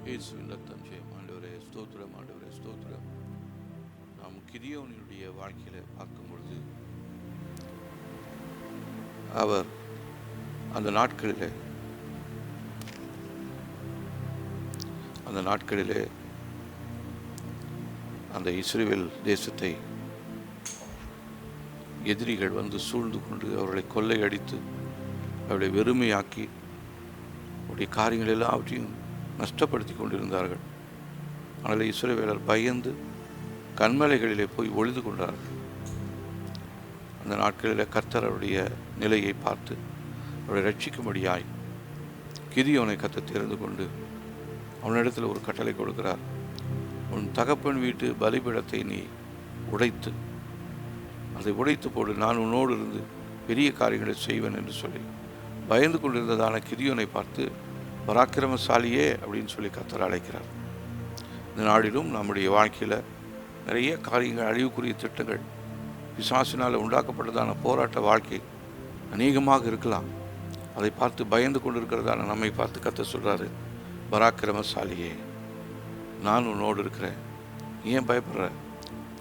இயேசுவின் ரத்தம் ஜெயம். ஆண்டவரே ஸ்தோத்திரம், ஆண்டவரே ஸ்தோத்திரம். நாம் கிதியோனுடைய வாழ்க்கையில பார்க்கும் பொழுது அவர் அந்த நாட்களிலே அந்த இஸ்ரவேல் தேசத்தை எதிரிகள் வந்து சூழ்ந்து கொண்டு அவர்களை கொள்ளையடித்து அவர்களை வெறுமையாக்கி அவருடைய காரியங்கள் எல்லாவற்றையும் நஷ்டப்படுத்தி கொண்டிருந்தார்கள். ஆனால் இஸ்ரவேலர் பயந்து கண்மலைகளிலே போய் ஒளிந்து கொண்டார்கள். அந்த நாட்களில் கர்த்தர் அவருடைய நிலையை பார்த்து அவரை ரட்சிக்கும்படியாய் கிதியோனை கர்த்தர் தெரிந்து கொண்டு அவனிடத்தில் ஒரு கட்டளை கொடுக்கிறார். உன் தகப்பன் வீட்டு பலிபீடத்தை நீ உடைத்து அதை உடைத்து போடு, நான் உன்னோடு இருந்து பெரிய காரியங்களை செய்வேன் என்று சொல்லி பயந்து கொண்டிருந்ததான கிதியோனை பார்த்து பராக்கிரமசாலியே அப்படின்னு சொல்லி கர்த்தர் அழைக்கிறார். இந்த நாளிலும் நம்முடைய வாழ்க்கையில் நிறைய காரியங்கள், அழிவுக்குரிய திட்டங்கள், பிசாசினால் உண்டாக்கப்பட்டதான போராட்ட வாழ்க்கை அநேகமாக இருக்கலாம். அதை பார்த்து பயந்து கொண்டிருக்கிறதான நம்மை பார்த்து கர்த்தர் சொல்கிறாரு, பராக்கிரமசாலியே நான் உன்னோடு இருக்கிறேன், நீ ஏன் பயப்படுற?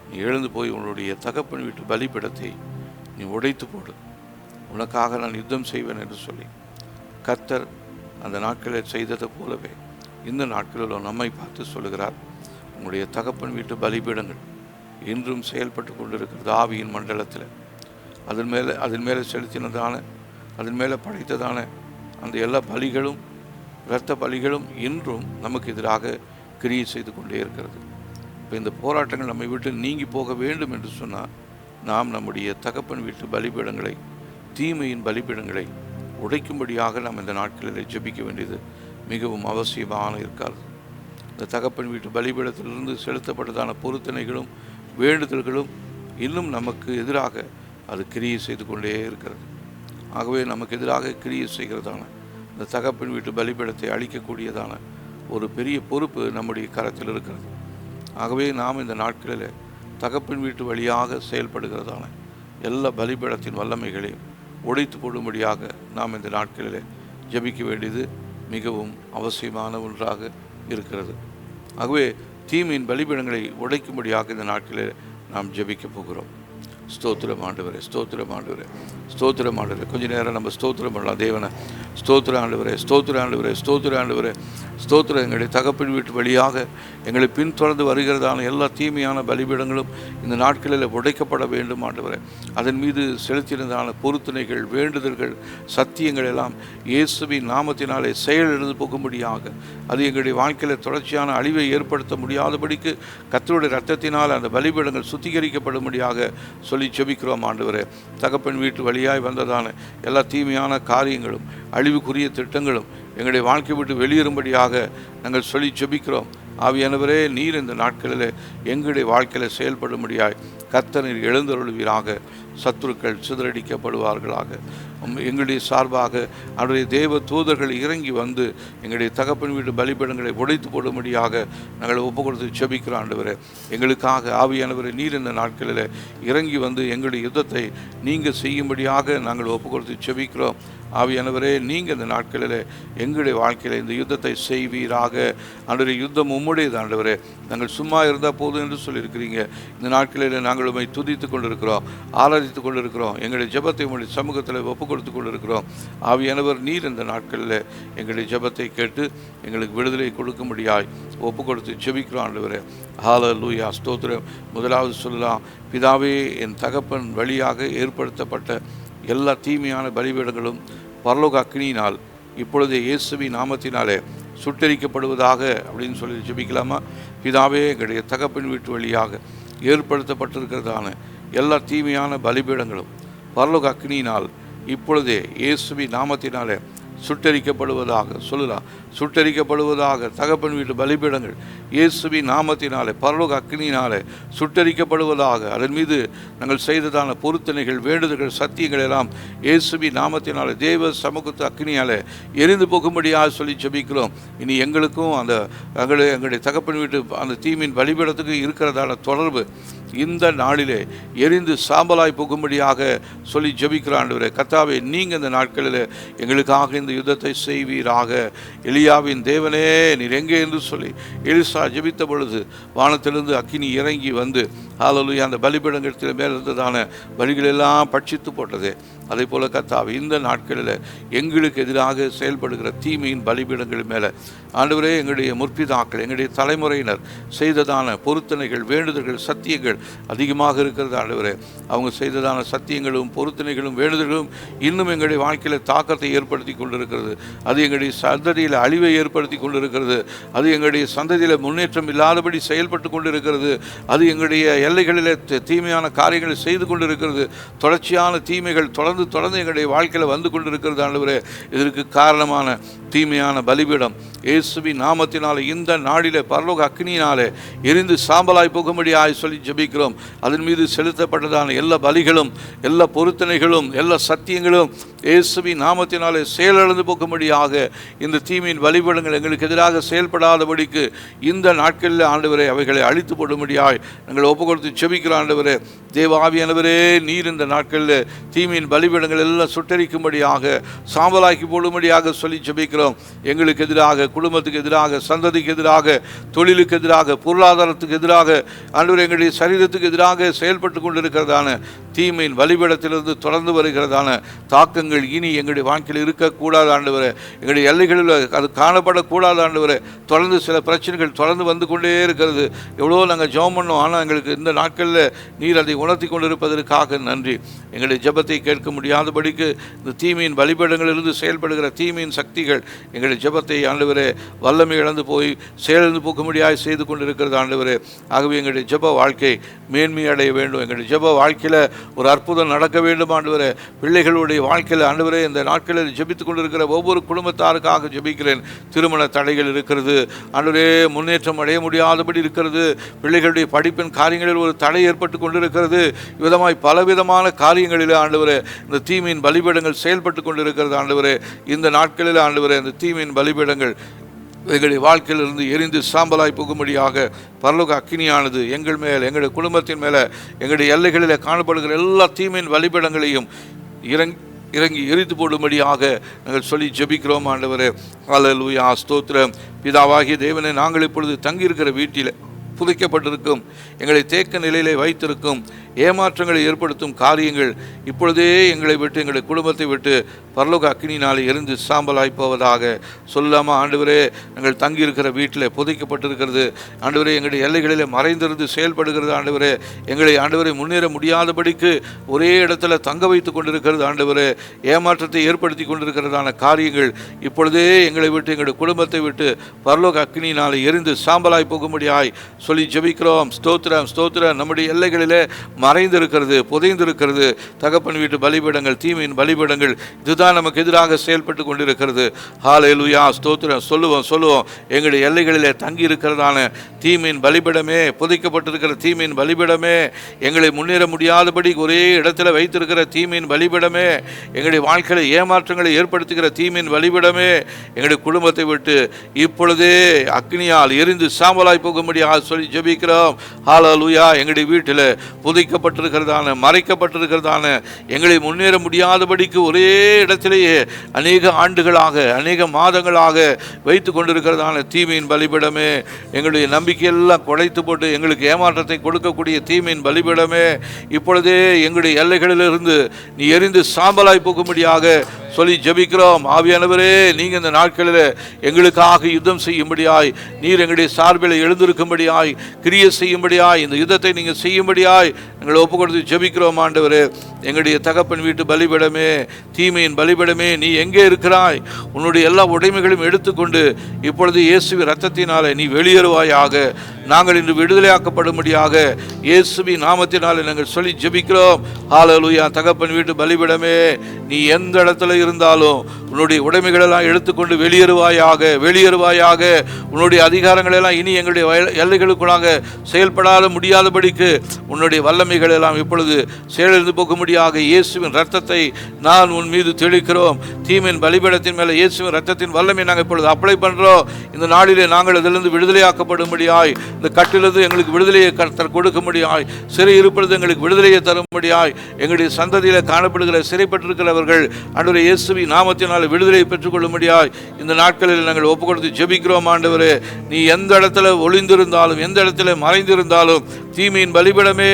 நீ எழுந்து போய் உன்னுடைய தகப்பன் வீட்டு பலிபீடத்தை நீ உடைத்து போடு, உனக்காக நான் யுத்தம் செய்வேன் என்று சொல்லி கர்த்தர் அந்த நாட்களில் செய்ததை போலவே இந்த நாட்களிலும் நம்மை பார்த்து சொல்லுகிறார், உங்களுடைய தகப்பன் வீட்டு பலிபீடங்கள் இன்றும் செயல்பட்டு கொண்டிருக்கிறது. ஆவியின் மண்டலத்தில் அதன் மேலே செலுத்தினதான, அதன் மேலே படைத்ததான அந்த எல்லா பலிகளும், இரத்த பலிகளும் இன்றும் நமக்கு எதிராக கிரியை செய்து கொண்டே இருக்கிறது. இப்போ இந்த போராட்டங்கள் நம்மை விட்டு நீங்கி போக வேண்டும் என்று சொன்னால் நாம் நம்முடைய தகப்பன் வீட்டு பலிபீடங்களை, தீமையின் பலிபீடங்களை உடைக்கும்படியாக நாம் இந்த நாட்களில் ஜெபிக்க வேண்டியது மிகவும் அவசியமான இருக்காது. இந்த தகப்பன் வீட்டு பலிபீடத்திலிருந்து செலுத்தப்பட்டதான பொருத்தனைகளும் வேண்டுதல்களும் இன்னும் நமக்கு எதிராக அது கிரியை செய்து கொண்டே இருக்கிறது. ஆகவே நமக்கு எதிராக கிரியை செய்கிறதான இந்த தகப்பன் வீட்டு பலிபீடத்தை அழிக்கக்கூடியதான ஒரு பெரிய பொறுப்பு நம்முடைய கரத்தில் இருக்கிறது. ஆகவே நாம் இந்த நாட்களில் தகப்பன் வீட்டு வழியாக செயல்படுகிறதான எல்லா பலிபீடத்தின் வல்லமைகளையும் உடைத்து போடும்படியாக நாம் இந்த நாட்களில் ஜெபிக்க வேண்டியது மிகவும் அவசியமான ஒன்றாக இருக்கிறது. ஆகவே தீமையின் பலிபீடங்களை உடைக்கும்படியாக இந்த நாட்களில் நாம் ஜெபிக்க போகிறோம். ஸ்தோத்திரம் ஆண்டவரே, ஸ்தோத்திரம் ஆண்டவரே, ஸ்தோத்திரம் ஆண்டவரே. கொஞ்ச நேரம் நம்ம ஸ்தோத்திரம் பண்ணலாம் தேவனை. ஸ்தோத்திர ஆண்டவரே, ஸ்தோத்திர ஆண்டவரே, ஸ்தோத்திர ஆண்டவரே, ஸ்தோத்திரம். எங்களுடைய தகப்பின் வீட்டு வழியாக எங்களை பின்தொடர்ந்து வருகிறதான எல்லா தீமையான பலிபீடங்களும் இந்த நாட்களில் உடைக்கப்பட வேண்டும் ஆண்டவரே. அதன் மீது செலுத்தினதான பொருத்தனைகள், வேண்டுதல்கள், சத்தியங்கள் எல்லாம் இயேசுவின் நாமத்தினாலே செயலிழந்து போகும்படியாக, அது எங்களுடைய வாழ்க்கையில் தொடர்ச்சியான அழிவை ஏற்படுத்த முடியாதபடிக்கு கர்த்தருடைய இரத்தத்தினால் அந்த பலிபீடங்கள் சுத்திகரிக்கப்படும்படியாக சொல்லி ஜெபிக்கிறோம் ஆண்டவரே. தகப்பன் வீட்டு வழியாய் வந்ததான எல்லா தீமையான காரியங்களும், அழிவுக்குரிய திட்டங்களும் எங்களுடைய வாழ்க்கை விட்டு வெளியேறும்படியாக நாங்கள் சொல்லி ஜெபிக்கிறோம். ஆவியானவரே, நீர் இந்த நாட்களில் எங்களுடைய வாழ்க்கையில் செயல்படும்படியாய் கர்த்தர் எழுந்தருளுவீராக. சத்துருக்கள் சிதறடிக்கப்படுவார்களாக. எங்களுடைய சார்பாக அவருடைய தேவ தூதர்கள் இறங்கி வந்து எங்களுடைய தகப்பன் வீட்டு பலிபீடங்களை உடைத்து போடும்படியாக நாங்கள் ஒப்பு கொடுத்து ஜெபிக்கிறோம் ஆண்டவரே. எங்களுக்காக ஆவியானவரை நீர் இந்த நாட்களில் இறங்கி வந்து எங்களுடைய யுத்தத்தை நீங்கள் செய்யும்படியாக நாங்கள் ஒப்பு கொடுத்து ஜெபிக்கிறோம். ஆவியானவரே, நீங்கள் இந்த நாட்களில் எங்களுடைய வாழ்க்கையில் இந்த யுத்தத்தை செய்வீராக. ஆண்டவரே, யுத்தம் உம்முடையது ஆண்டவரே. நாங்கள் சும்மா இருந்தால் போதும் என்று சொல்லியிருக்கிறீங்க. இந்த நாட்களில் நாங்கள் உம்மை துதித்து கொண்டிருக்கிறோம், ஆராதித்து கொண்டிருக்கிறோம். எங்களுடைய ஜெபத்தை உங்களுடைய சமூகத்தில் ஒப்பு கொடுத்து கொண்டிருக்கிறோம். ஆவியானவர் நீர் இந்த நாட்களில் எங்களுடைய ஜெபத்தை கேட்டு எங்களுக்கு விடுதலை கொடுக்கும்படியாய் ஒப்பு கொடுத்து ஜெபிக்கிறோம் ஆண்டவரே. ஹல்லேலூயா, ஸ்தோத்திரம். முதலாவது சொல்லலாம், பிதாவே, என் தகப்பன் வழியாக ஏற்படுத்தப்பட்ட எல்லா தீமையான பலிபீடங்களும் பரலோக அக்கினியினால் இப்பொழுது இயேசுவின் நாமத்தினாலே சுட்டரிக்கப்படுவதாக அப்படின்னு சொல்லி ஜெபிக்கலாமா? பிதாவே, எங்களுடைய தகப்பன் வீட்டு வழியாக ஏற்படுத்தப்பட்டிருக்கிறதான எல்லா தீமையான பலிபீடங்களும் பரலோக அக்கினியினால் இப்பொழுதே இயேசுவின் நாமத்தினாலே சுட்டரிக்கப்படுவதாக. சொல்லலாம், சுட்டரிக்கப்படுவதாக. தகப்பன் வீட்டு பலிபீடங்கள் இயேசுவின் நாமத்தினாலே பரலோக அக்கினியினாலே சுட்டரிக்கப்படுவதாக. அதன் மீது நாங்கள் செய்ததான பொருத்தனைகள், வேண்டுதல்கள், சத்தியங்கள் எல்லாம் இயேசுவின் நாமத்தினாலே தேவ சமூகத்து அக்கினியாலே எரிந்து போகும்படியாக சொல்லி ஜெபிக்கிறோம். இனி எங்களுக்கும் அந்த எங்களுடைய தகப்பன் வீட்டு அந்த தீமின் பலிபீடத்துக்கு இருக்கிறதான தொடர்பு இந்த நாளிலே எரிந்து சாம்பலாய் போகும்படியாக சொல்லி ஜெபிக்கிற ஆண்டவரே, கர்த்தாவே நீங்கள் இந்த நாட்களில் எங்களுக்காக இந்த யுத்தத்தை செய்வீராக. எலியாவின் தேவனே நீர் எங்கே என்று சொல்லி எலிசா ஜெபித்த பொழுது வானத்திலிருந்து அக்கினி இறங்கி வந்து ஹல்லேலூயா அந்த பலிபீடத்தில் மேல் இருந்ததான பலிகளெல்லாம் பட்சித்து போட்டது. அதே போல கர்த்தாவே இந்த நாட்களில் எங்களுக்கு எதிராக செயல்படுகிற தீமையின் பலிபீடங்கள் மேலே ஆண்டவரே, எங்களுடைய முற்பிதாக்கள் எங்களுடைய தலைமுறையினர் செய்ததான பொருத்தனைகள், வேண்டுதல்கள், சத்தியங்கள் அதிகமாக இருக்கிறது ஆண்டவரே. அவங்க செய்ததான சத்தியங்களும் பொருத்தனைகளும் வேண்டுதல்களும் இன்னும் எங்களுடைய வாழ்க்கையில் தாக்கத்தை ஏற்படுத்தி கொண்டிருக்கிறது. அது எங்களுடைய சந்ததியில் அழிவை ஏற்படுத்தி கொண்டிருக்கிறது. அது எங்களுடைய சந்ததியில் முன்னேற்றம் இல்லாதபடி செயல்பட்டு கொண்டிருக்கிறது. அது எங்களுடைய எல்லைகளில் தீமையான காரியங்களை செய்து கொண்டிருக்கிறது. தொடர்ச்சியான தீமைகள் தொடர்ந்து எங்களுடைய வாழ்க்கையில் வந்து கொண்டிருக்கிறது ஆண்டவரே. இதற்கு காரணமான தீமையான பலிபீடம் இயேசுவின் நாமத்தினாலே இந்த நாளிலே பரலோக அக்கினியினாலே எரிந்து சாம்பலாய் போகும்படியாய் சொல்லி ஜெபிக்கிறோம். அதன் மீது செலுத்தப்பட்டதான எல்லா பலிகளும், எல்லா பொருத்தனைகளும், எல்லா சத்தியங்களும் இயேசுவின் நாமத்தினாலே செயலிழந்து போகும்படியாக இந்த தீமையின் பலிபீடங்கள் எங்களுக்கு எதிராக செயல்படாதபடிக்கு இந்த நாட்களில் ஆண்டவரே அவைகளை அழித்து போடும்படியாய் நாங்கள் ஒப்பு கொடுத்து ஜெபிக்கிற ஆண்டவரே. தேவாவியானவரே, நீர் இந்த நாட்களில் தீமையின் பலிபீடங்கள் எல்லாம் சுட்டரிக்கும்படியாக சாம்பலாக்கி போடும்படியாக சொல்லி ஜெபிக்கிறோம். எங்களுக்கு எதிராக, குடும்பத்துக்கு எதிராக, சந்ததிக்கு எதிராக, தொழிலுக்கு எதிராக, பொருளாதாரத்துக்கு எதிராக, ஆண்டவரே எங்களுடைய சரீரத்துக்கு எதிராக செயல்பட்டு கொண்டிருக்கிறதான தீமையின் பலிபீடத்திலிருந்து தொடர்ந்து வருகிறதான தாக்கங்கள் இனி எங்களுடைய வாழ்க்கையில் இருக்கக்கூடாது ஆண்டவரே. எங்களுடைய எல்லைகளில் அது காணப்படக்கூடாது ஆண்டவரே. தொடர்ந்து சில பிரச்சனைகள் தொடர்ந்து வந்து கொண்டே இருக்கிறது. எவ்வளோ நாங்கள் ஜெபம் பண்ணோம், ஆனால் எங்களுக்கு இந்த நாட்களில் நீர் அதை உணர்த்தி கொண்டிருப்பதற்காக நன்றி. எங்களுடைய ஜெபத்தை கேட்க முடியாதபடிக்கு இந்த தீமையின் பலிபீடங்களிலிருந்து செயல்படுகிற தீமையின் சக்திகள் எங்களுடைய ஜெபத்தை ஆண்டவரே வல்லமை இழந்து போய் செயலிழந்து போகும்படியாக செய்து கொண்டிருக்கிறது ஆண்டவரே. ஆகவே எங்களுடைய ஜெப வாழ்க்கை மேன்மை அடைய வேண்டும். எங்களுடைய ஜெப வாழ்க்கையில் ஒரு அற்புதம் நடக்க வேண்டும் ஆண்டவரே. பிள்ளைகளுடைய வாழ்க்கையில் ஆண்டவரே இந்த நாட்களில் ஜெபித்துக் கொண்டிருக்கிற ஒவ்வொரு குடும்பத்தாருக்காக ஜெபிக்கிறேன். திருமண தடைகள் இருக்கிறது ஆண்டவரே, முன்னேற்றம் அடைய முடியாதபடி இருக்கிறது. பிள்ளைகளுடைய படிப்பின் காரியங்களில் ஒரு தடை ஏற்பட்டு கொண்டிருக்கிறது. விதமாய் பலவிதமான காரியங்களில் ஆண்டவரே இந்த தீமையின் பலிபீடங்கள் செயல்பட்டு கொண்டிருக்கிறது ஆண்டவரே. இந்த நாட்களில் ஆண்டவரே இந்த தீமையின் பலிபீடங்கள் எங்களுடைய வாழ்க்கையிலிருந்து எரிந்து சாம்பலாய் போகும்படியாக பரலோக அக்கினியானது எங்கள் மேல், எங்களுடைய குடும்பத்தின் மேலே, எங்களுடைய எல்லைகளில் காணப்படுகிற எல்லா தீமையின் பலிபீடங்களையும் இறங்கி எரித்து போடும்படியாக நாங்கள் சொல்லி ஜெபிக்கிறோம் ஆண்டவரே. ஹல்லேலூயா, ஸ்தோத்திரம். பிதாவாகிய தேவனே, நாங்கள் இப்பொழுது தங்கியிருக்கிற வீட்டில் புதைக்கப்பட்டிருக்கும், எங்களை தேக்க நிலையிலே வைத்திருக்கும் ஏமாற்றங்களை ஏற்படுத்தும் காரியங்கள் இப்பொழுதே எங்களை விட்டு, எங்களுடைய குடும்பத்தை விட்டு பரலோக அக்கினியினால் எரிந்து சாம்பலாய் போவதாக சொல்லாமல் ஆண்டவரே, நாங்கள் தங்கியிருக்கிற வீட்டில் புதைக்கப்பட்டிருக்கிறது ஆண்டவரே. எங்களுடைய எல்லைகளில் மறைந்திருந்து செயல்படுகிறது ஆண்டவரே. எங்களை ஆண்டவரை முன்னேற முடியாதபடிக்கு ஒரே இடத்துல தங்க வைத்து கொண்டிருக்கிறது ஆண்டவரே. ஏமாற்றத்தை ஏற்படுத்தி கொண்டிருக்கிறதான காரியங்கள் இப்பொழுதே எங்களை விட்டு, எங்களுடைய குடும்பத்தை விட்டு பரலோக அக்கினியினால் எரிந்து சாம்பலாய் போகும்படியாய் சொல்லி ஜெபிக்கிறோம். ஸ்தோத்திரம், ஸ்தோத்திரம். நம்முடைய எல்லைகளிலே மறைந்திருக்கிறது, புதைந்திருக்கிறது தகப்பன் வீட்டு பலிபீடங்கள், தீமையின் பலிபீடங்கள், இதுதான் நமக்கு எதிராக செயல்பட்டு கொண்டிருக்கிறது. ஹல்லேலூயா, ஸ்தோத்திரம். சொல்லுவோம் எங்களுடைய எல்லைகளிலே தங்கி இருக்கிறதான தீமையின் பலிபீடமே, புதைக்கப்பட்டிருக்கிற தீமையின் பலிபீடமே, எங்களை முன்னேற முடியாதபடி ஒரே இடத்துல வைத்திருக்கிற தீமையின் பலிபீடமே, எங்களுடைய வாழ்க்கையில் ஏமாற்றங்களை ஏற்படுத்துகிற தீமையின் பலிபீடமே, எங்களுடைய குடும்பத்தை விட்டு இப்பொழுதே அக்னியால் எரிந்து சாம்பலாய் போகும்படியாக சொல்லி ஜெபிக்கிறோம். ஹல்லேலூயா. எங்களுடைய வீட்டில் புதைக்கப்பட்டிருக்கிறதான, மறைக்கப்பட்டிருக்கிறதான, எங்களை முன்னேற முடியாதபடிக்கு ஒரே இடத்திலேயே அநேக ஆண்டுகளாக, அநேக மாதங்களாக வைத்து கொண்டிருக்கிறதான தீமையின் பலிபீடமே, எங்களுடைய நம்பிக்கையெல்லாம் குலைத்து போட்டு எங்களுக்கு ஏமாற்றத்தை கொடுக்கக்கூடிய தீமையின் பலிபீடமே, இப்பொழுதே எங்களுடைய எல்லைகளிலிருந்து நீ எரிந்து சாம்பலாய் போகும்படியாக சொல்லி ஜெபிக்கிறோம். ஆவியானவரே, நீங்கள் இந்த நாட்களில் எங்களுக்காக யுத்தம் செய்யும்படியாய், நீர் எங்களுடைய சார்பில் எழுந்திருக்கும்படியாய், கிரியை செய்யும்படியாய், இந்த யுத்தத்தை நீங்கள் செய்யும்படியாய் எங்களை ஒப்பு கொடுத்து ஜெபிக்கிறோம் ஆண்டவரே. எங்களுடைய தகப்பன் வீட்டு பலிபீடமே, தீமையின் பலிபீடமே, நீ எங்கே இருக்கிறாய்? உன்னுடைய எல்லா உடைமைகளையும் எடுத்துக்கொண்டு இப்பொழுது இயேசுவின் இரத்தத்தினாலே நீ வெளியேறுவாயாக. நாங்கள் இன்று விடுதலையாக்கப்படும்படியாக இயேசுவின் நாமத்தினாலே நாங்கள் சொல்லி ஜெபிக்கிறோம். ஹல்லேலூயா. தகப்பன் வீட்டு பலிபீடமே, நீ எந்த இடத்துல இருந்தாலும் உன்னுடைய உடைமைகளெல்லாம் எடுத்துக்கொண்டு வெளியேறுவாயாக, வெளியேறுவாயாக. உன்னுடைய அதிகாரங்களெல்லாம் இனி எங்களுடைய எல்லைகளுக்குள்ளாக செயல்படாத முடியாதபடிக்கு உன்னுடைய வல்லமைகள் எல்லாம் இப்பொழுது செயலிழந்து போகும்படியாக இயேசுவின் இரத்தத்தை நான் உன் மீது தெளிக்கிறோம். தீமையின் பலிபீடத்தின் மேலே இயேசுவின் இரத்தத்தின் வல்லமை நாங்கள் இப்பொழுது அப்ளை பண்ணுறோம். இந்த நாளிலே நாங்கள் இதிலிருந்து விடுதலையாக்கப்படும்படியாய், இந்த கட்டிலிருந்து எங்களுக்கு விடுதலையை கர்த்தர் கொடுக்கும்படியாய், சிறை இருப்பது எங்களுக்கு விடுதலையை தரும்படியாய், எங்களுடைய சந்ததியில் காணப்படுகிற சிறைப்பட்டிருக்கிறவர்கள் ஆண்டவரே இயேசுவின் நாமத்தினால் விடுதலையை பெற்றுக்கொள்ளும்படியாய் இந்த நாட்களில் நாங்கள் ஒப்பு கொடுத்து ஜெபிக்கிறோம். ஆண்டவரே, நீ எந்த இடத்துல ஒளிந்திருந்தாலும், எந்த இடத்துல மறைந்திருந்தாலும், தீமையின் பலிபீடமே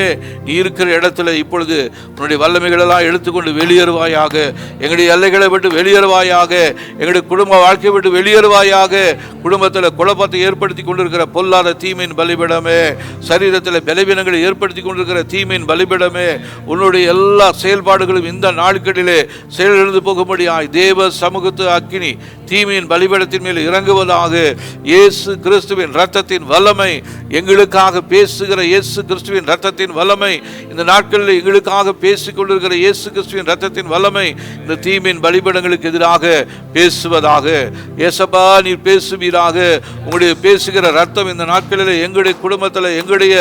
நீ இருக்கிற இடத்துல இப்பொழுது உன்னுடைய வல்லமைகளெல்லாம் எடுத்துக்கொண்டு வெளியேறுவாயாக. எங்களுடைய எல்லைகளை விட்டு வெளியேறுவாயாக. எங்களுடைய குடும்ப வாழ்க்கையை விட்டு வெளியேறுவாயாக. குடும்பத்தில் குழப்பத்தை ஏற்படுத்தி கொண்டிருக்கிற பொல்லாத தீமையின் பலிபீடமே, சரீரத்தில் பலவீனங்களை ஏற்படுத்தி கொண்டிருக்கிற தீமையின் பலிபீடமே, உன்னுடைய எல்லா செயல்பாடுகளும் இந்த நாட்களிலே செயலிழந்து போகும்படியாய் தேவ சமூகத்து அக்கினி தீமையின் பலிபீடத்தின் மேல் இறங்குவதாக. இயேசு கிறிஸ்துவின் இரத்தத்தின் வல்லமை, எங்களுக்காக பேசுகிற இயேசு கிறிஸ்துவின் இரத்தத்தின் வல்லமை, இந்த நாட்களில் எங்களுக்காக பேசிக் கொண்டிருக்கிற இயேசு கிறிஸ்துவின் இரத்தத்தின் வல்லமை இந்த தீமையின் பலிபீடங்களுக்கு எதிராக பேசுவதாக. ஏசப்பா, நீர் பேசுவீராக. உங்களுடைய பேசுகிற இரத்தம் இந்த நாட்களில் எங்களுடைய குடும்பத்தில், எங்களுடைய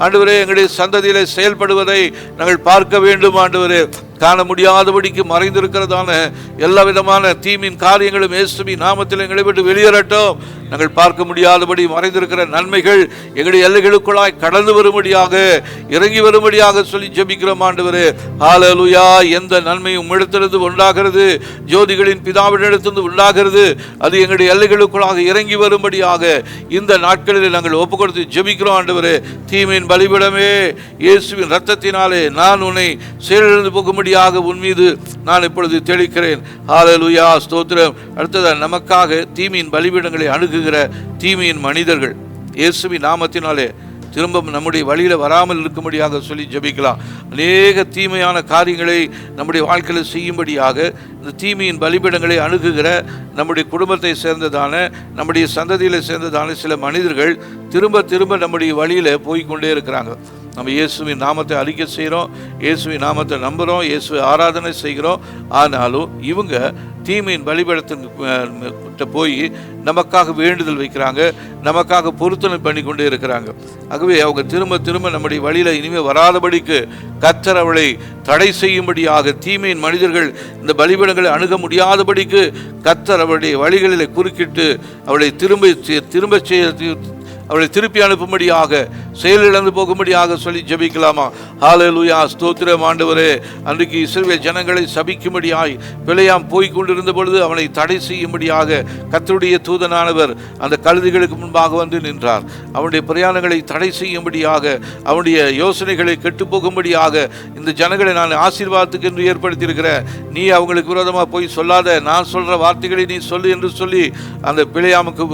ஆண்டவரே, எங்களுடைய சந்ததியிலே செயல்படுவதை நாங்கள் பார்க்க வேண்டும். ஆண்டவரே, காண முடியாதபடிக்கு மறைந்திருக்கிறதான எல்லா விதமான தீமின் காரியங்களும் இயேசுவின் நாமத்தில் எங்களை விட்டு வெளியேறட்டும். நாங்கள் பார்க்க முடியாதபடி மறைந்திருக்கிற நன்மைகள் எங்களுடைய எல்லைகளுக்குள்ளாய் கடந்து வரும்படியாக, இறங்கி வரும்படியாக சொல்லி ஜெபிக்கிறோம். ஆண்டவரே, ஹல்லேலூயா. எந்த நன்மையும் உம்மிடத்திலிருந்து உண்டாகிறது, ஜோதிகளின் பிதாவினிடத்திலிருந்து உண்டாகிறது, அது எங்களுடைய எல்லைகளுக்குள்ளாக இறங்கி வரும்படியாக இந்த நாட்களில் நாங்கள் ஒப்பு கொடுத்து ஜெபிக்கிறோம். ஆண்டவரே, தீமையின் பலிபீடமே, இயேசுவின் இரத்தத்தினாலே நான் உன்னை செயலிழந்து போகும்படியாக உன் மீது நான் இப்பொழுது தெளிக்கிறேன். ஹல்லேலூயா, ஸ்தோத்திரம். அடுத்ததாக, நமக்காக தீமையின் பலிபீடங்களை அணுகுகிற தீமையின் மனிதர்கள் இயேசுவின் நாமத்தினாலே திரும்ப நம்முடைய வழியில் வராமல் இருக்கும்படியாக சொல்லி ஜெபிக்கலாம். அநேக தீமையான காரியங்களை நம்முடைய வாழ்க்கையில் செய்யும்படியாக இந்த தீமையின் பலிபீடங்களை அணுகுகிற நம்முடைய குடும்பத்தை சேர்ந்ததான, நம்முடைய சந்ததியில் சேர்ந்ததான சில மனிதர்கள் திரும்ப திரும்ப நம்முடைய வழியில் போய்கொண்டே இருக்கிறாங்க. நம்ம இயேசுவின் நாமத்தை அறிக்கை செய்கிறோம், இயேசுவின் நாமத்தை நம்புகிறோம், இயேசுவை ஆராதனை செய்கிறோம். ஆனாலும் இவங்க தீமையின் பலிபீடத்திற்கு போய் நமக்காக வேண்டுதல் வைக்கிறாங்க, நமக்காக பொருத்தனை பண்ணி கொண்டே இருக்கிறாங்க. ஆகவே அவங்க திரும்ப திரும்ப நம்முடைய வழியில் இனிமேல் வராதபடிக்கு கர்த்தர் அவளை தடை செய்யும்படியாக, தீமையின் மனிதர்கள் இந்த பலிபீடங்களை அணுக முடியாதபடிக்கு கர்த்தர் அவளுடைய வழிகளில் குறுக்கிட்டு அவளை அவளை திருப்பி அனுப்பும்படியாக, செயலிழந்து போகும்படியாக சொல்லி ஜெபிக்கலாமா? ஹல்லேலூயா, ஸ்தோத்திரம். ஆண்டவரே, அன்றைக்கு இஸ்ரவேல் ஜனங்களை சபிக்கும்படியாய் பிழையாம் போய்க் கொண்டிருந்த பொழுது அவனை தடை செய்யும்படியாக கர்த்தருடைய தூதனானவர் அந்த கழுதைகளுக்கு முன்பாக வந்து நின்றார். அவனுடைய பிரயாணங்களை தடை செய்யும்படியாக, அவனுடைய யோசனைகளை கெட்டு போகும்படியாக இந்த ஜனங்களை நான் ஆசீர்வாதத்துக்கு என்று ஏற்படுத்தியிருக்கிறேன், நீ அவங்களுக்கு விரோதமாக போய் சொல்லாத, நான் சொல்கிற வார்த்தைகளை நீ சொல்லு என்று சொல்லி அந்த பிழையாமுக்கு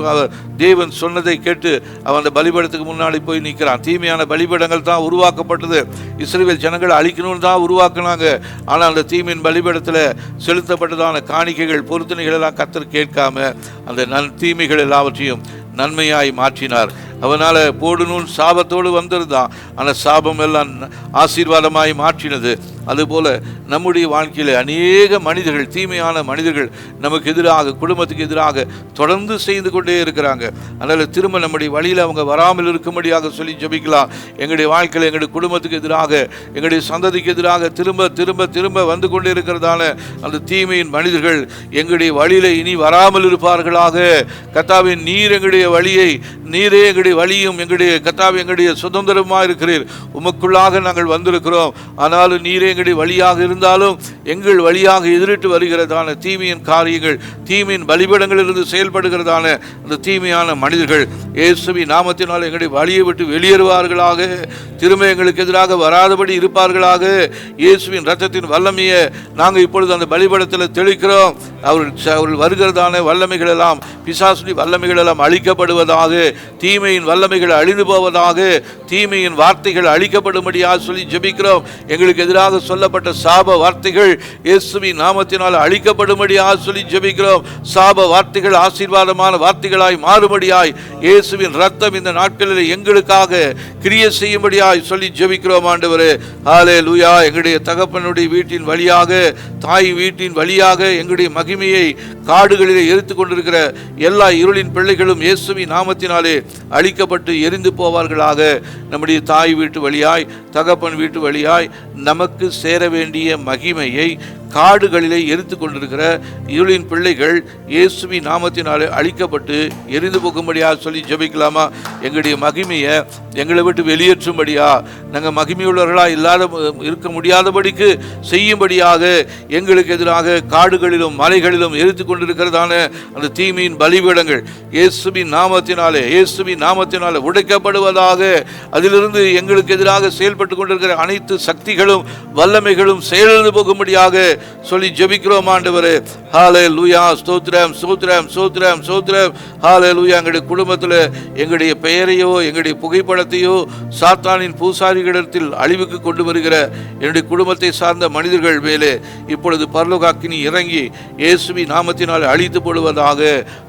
தேவன் சொன்னதை கேட்டு அவன் அந்த பலிபீடத்துக்கு முன்னாடி போய் நிற்கிறான். தீமையான பலிபீடங்கள் தான் உருவாக்கப்பட்டது. இஸ்ரவேல் ஜனங்கள் அழிக்கணும்னு தான் உருவாக்குனாங்க. ஆனால் அந்த தீமையின் பலிபீடத்தில் செலுத்தப்பட்டதான காணிக்கைகள், பொருத்தனைகள் எல்லாம் கர்த்தர் கேட்காம அந்த தீமைகள் எல்லாவற்றையும் நன்மையாய் மாற்றினார். அவனால் போடணும்னு சாபத்தோடு வந்திருந்தான், ஆனால் சாபம் எல்லாம் ஆசீர்வாதமாய் மாற்றினது. அதுபோல் நம்முடைய வாழ்க்கையில் அநேக மனிதர்கள், தீமையான மனிதர்கள் நமக்கு எதிராக, குடும்பத்துக்கு எதிராக தொடர்ந்து செய்து கொண்டே இருக்கிறாங்க. அதனால் திரும்ப நம்முடைய வழியில் அவங்க வராமல் இருக்கும்படியாக சொல்லி ஜெபிக்கலாம். எங்களுடைய வாழ்க்கையில் எங்களுடைய குடும்பத்துக்கு எதிராக, எங்களுடைய சந்ததிக்கு எதிராக திரும்ப திரும்ப திரும்ப வந்து கொண்டே இருக்கிறதான அந்த தீமையின் மனிதர்கள் எங்களுடைய வழியில் இனி வராமல் இருப்பார்களாக. கர்த்தாவே, நீர் எங்களுடைய வழியை, நீரே எங்களுடைய வழியும், எங்களுடைய கர்த்தாவே எங்களுடைய சுதந்திரமாக இருக்கிறீர். உமக்குள்ளாக நாங்கள் வந்திருக்கிறோம். ஆனாலும் நீரே எங்களுடைய வழியாக இருந்தாலும் எங்கள் வழியாக எதிரிட்டு வருகிறதான தீமையின் காரியங்கள், தீமையின் பலிபீடங்களிலிருந்து செயல்படுகிறதான அந்த தீமையான மனிதர்கள் இயேசுவின் நாமத்தினால் எங்களுடைய வழியை விட்டு வெளியேறுவார்களாக. திரும்ப எங்களுக்கு எதிராக வராதபடி இருப்பார்களாக. இயேசுவின் இரத்தத்தின் வல்லமையை நாங்கள் இப்பொழுது அந்த பலிபீடத்தில் தெளிக்கிறோம். அவர்கள் வருகிறதான வல்லமைகள் எல்லாம், பிசாசுனி வல்லமைகள் எல்லாம் அழிக்கப்படுவதாக, தீமையின் வல்லமைகள் அழிந்து போவதாக, தீமையின் வார்த்தைகள் அழிக்கப்படும்படியாக சொல்லி ஜெபிக்கிறோம். எங்களுக்கு எதிராக சொல்லப்பட்ட சாப வார்த்தைகள் இயேசுவின் நாமத்தினால் அழிக்கப்படும்படியாக சொல்லி ஜெபிக்கிறோம். சாப வார்த்தைகள் ஆசீர்வாதமான வார்த்தைகளாய் மாறும்படியாய் இயேசுவின் ரத்தம் இந்த நாட்களில் எங்களுக்காக கிரியை செய்யும்படியாய் சொல்லி ஜெபிக்கிறோம் ஆண்டவரே. ஹல்லேலூயா. எங்களுடைய தகப்பனுடைய வீட்டின் வழியாக, தாய் வீட்டின் வழியாக எங்களுடைய மகிமையை காடுகளிலே எரித்து கொண்டிருக்கிற எல்லா இருளின் பிள்ளைகளும் இயேசுவின் நாமத்தினாலே அழிக்கப்பட்டு எரிந்து போவார்களாக. நம்முடைய தாய் வீட்டு வழியாய், தகப்பன் வீட்டு வழியாய் நமக்கு சேர வேண்டிய மகிமையை காடுகளிலே எரித்து கொண்டிருக்கிற இருளின் பிள்ளைகள் இயேசுவின் நாமத்தினாலே அழிக்கப்பட்டு எரிந்து போகும்படியாக சொல்லி ஜெபிக்கலாமா? எங்களுடைய மகிமையை எங்களை விட்டு வெளியேற்றும்படியா, நாங்கள் மகிமையுள்ளவர்களாக இருக்க முடியாதபடிக்கு செய்யும்படியாக எங்களுக்கு எதிராக காடுகளிலும் மலைகளிலும் எரித்து கொண்டிருக்கிறதான அந்த தீமையின் பலிபீடங்கள் இயேசுவின் நாமத்தினாலே உடைக்கப்படுவதாக. அதிலிருந்து எங்களுக்கு எதிராக செயல்பட்டு கொண்டிருக்கிற அனைத்து சக்திகளும் வல்லமைகளும் செயலிழந்து போகும்படியாக சொல்லி ஜெபிக்கிறோம் ஆண்டவரே. ஹல்லேலூயா. ஸ்தோத்திரம் ஸ்தோத்திரம் ஸ்தோத்திரம் ஸ்தோத்திரம். ஹல்லேலூயா. எங்களுடைய குடும்பத்தில் எங்களுடைய பெயரையோ எங்களுடைய புகைப்படத்தையோ சாத்தானின் பூசாரிகளிடத்தில் அழிவுக்கு கொண்டு வருகிற என்னுடைய குடும்பத்தை சார்ந்த மனிதர்கள் மேலே இப்பொழுது பரலோக அக்கினி இறங்கி இயேசுவின் நாமத்தினால் அழித்து போடுவதாக.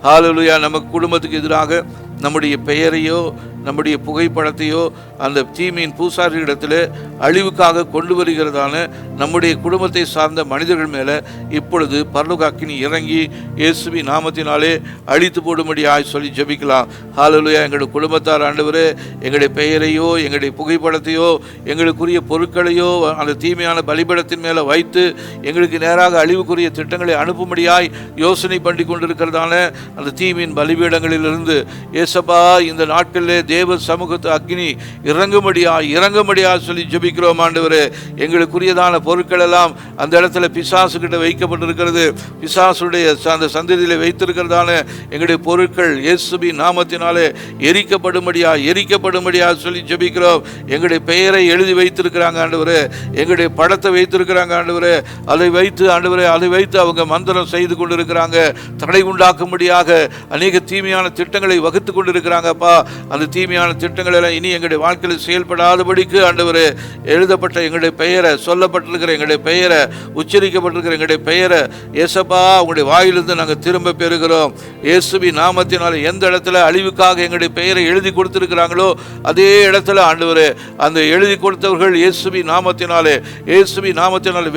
ஹல்லேலூயா. நமக்கு குடும்பத்துக்கு எதிராக நம்முடைய பெயரையோ நம்முடைய புகைப்படத்தையோ அந்த தீமையின் பூசாரியிடத்தில் அழிவுக்காக கொண்டு வருகிறதான நம்முடைய குடும்பத்தை சார்ந்த மனிதர்கள் மேலே இப்பொழுது பரலோக அக்கினி இறங்கி இயேசுவின் நாமத்தினாலே அழித்து போடும்படியாய் சொல்லி ஜெபிக்கலாம். ஹல்லேலூயா. எங்களுடைய குடும்பத்தார் ஆண்டவரே, எங்களுடைய பெயரையோ எங்களுடைய புகைப்படத்தையோ எங்களுக்குரிய பொருட்களையோ அந்த தீமையான பலிபீடத்தின் மேலே வைத்து எங்களுக்கு நேராக அழிவுக்குரிய திட்டங்களை அனுப்பும்படியாய் யோசனை பண்ணி கொண்டிருக்கிறதான அந்த தீமையின் பலிபீடங்களிலிருந்து ஏசப்பா இந்த நாட்களிலே தேவ சமூகத்து அக்கினி இறங்கும்படியா சொல்லி ஜெபிக்கிறோம் ஆண்டவரே. எங்களுக்குரியதான பொருட்கள் எல்லாம் அந்த இடத்துல பிசாசு கிட்ட வைக்கப்பட்டிருக்கிறது. பிசாசுடைய அந்த சந்ததியிலே வைத்திருக்கிறதான எங்களுடைய பொருட்கள் இயேசுவின் நாமத்தினாலே எரிக்கப்படும்படியா சொல்லி ஜெபிக்கிறோம். எங்களுடைய பெயரை எழுதி வைத்திருக்கிறாங்க ஆண்டவரே, எங்களுடைய படத்தை வைத்திருக்கிறாங்க ஆண்டவரே. அதை வைத்து ஆண்டவரே, அதை வைத்து அவங்க மந்திரம் செய்து கொண்டிருக்கிறாங்க. தடை உண்டாக்கும்படியாக அநேக தீமையான திட்டங்களை வகுத்து கொண்டிருக்கிறாங்கப்பா. அந்த தீமையான திட்டங்கள் எல்லாம் இனி எங்களுடைய வாழ்க்கையில் செயல்படாதபடிக்கு ஆண்டவரே, எழுதப்பட்ட எங்களுடைய பெயரை, சொல்லப்பட்டிருக்கிற எங்களுடைய பெயரை, உச்சரிக்கப்பட்டிருக்கிற எங்களுடைய பெயரை ஏசப்பா உங்களுடைய வாயிலிருந்து நாங்கள் திரும்ப பெறுகிறோம். இயேசுவின் நாமத்தினாலே எந்த இடத்துல அழிவுக்காக எங்களுடைய பெயரை எழுதி கொடுத்திருக்கிறாங்களோ அதே இடத்துல ஆண்டவரே, அந்த எழுதி கொடுத்தவர்கள் இயேசுவின் நாமத்தினாலே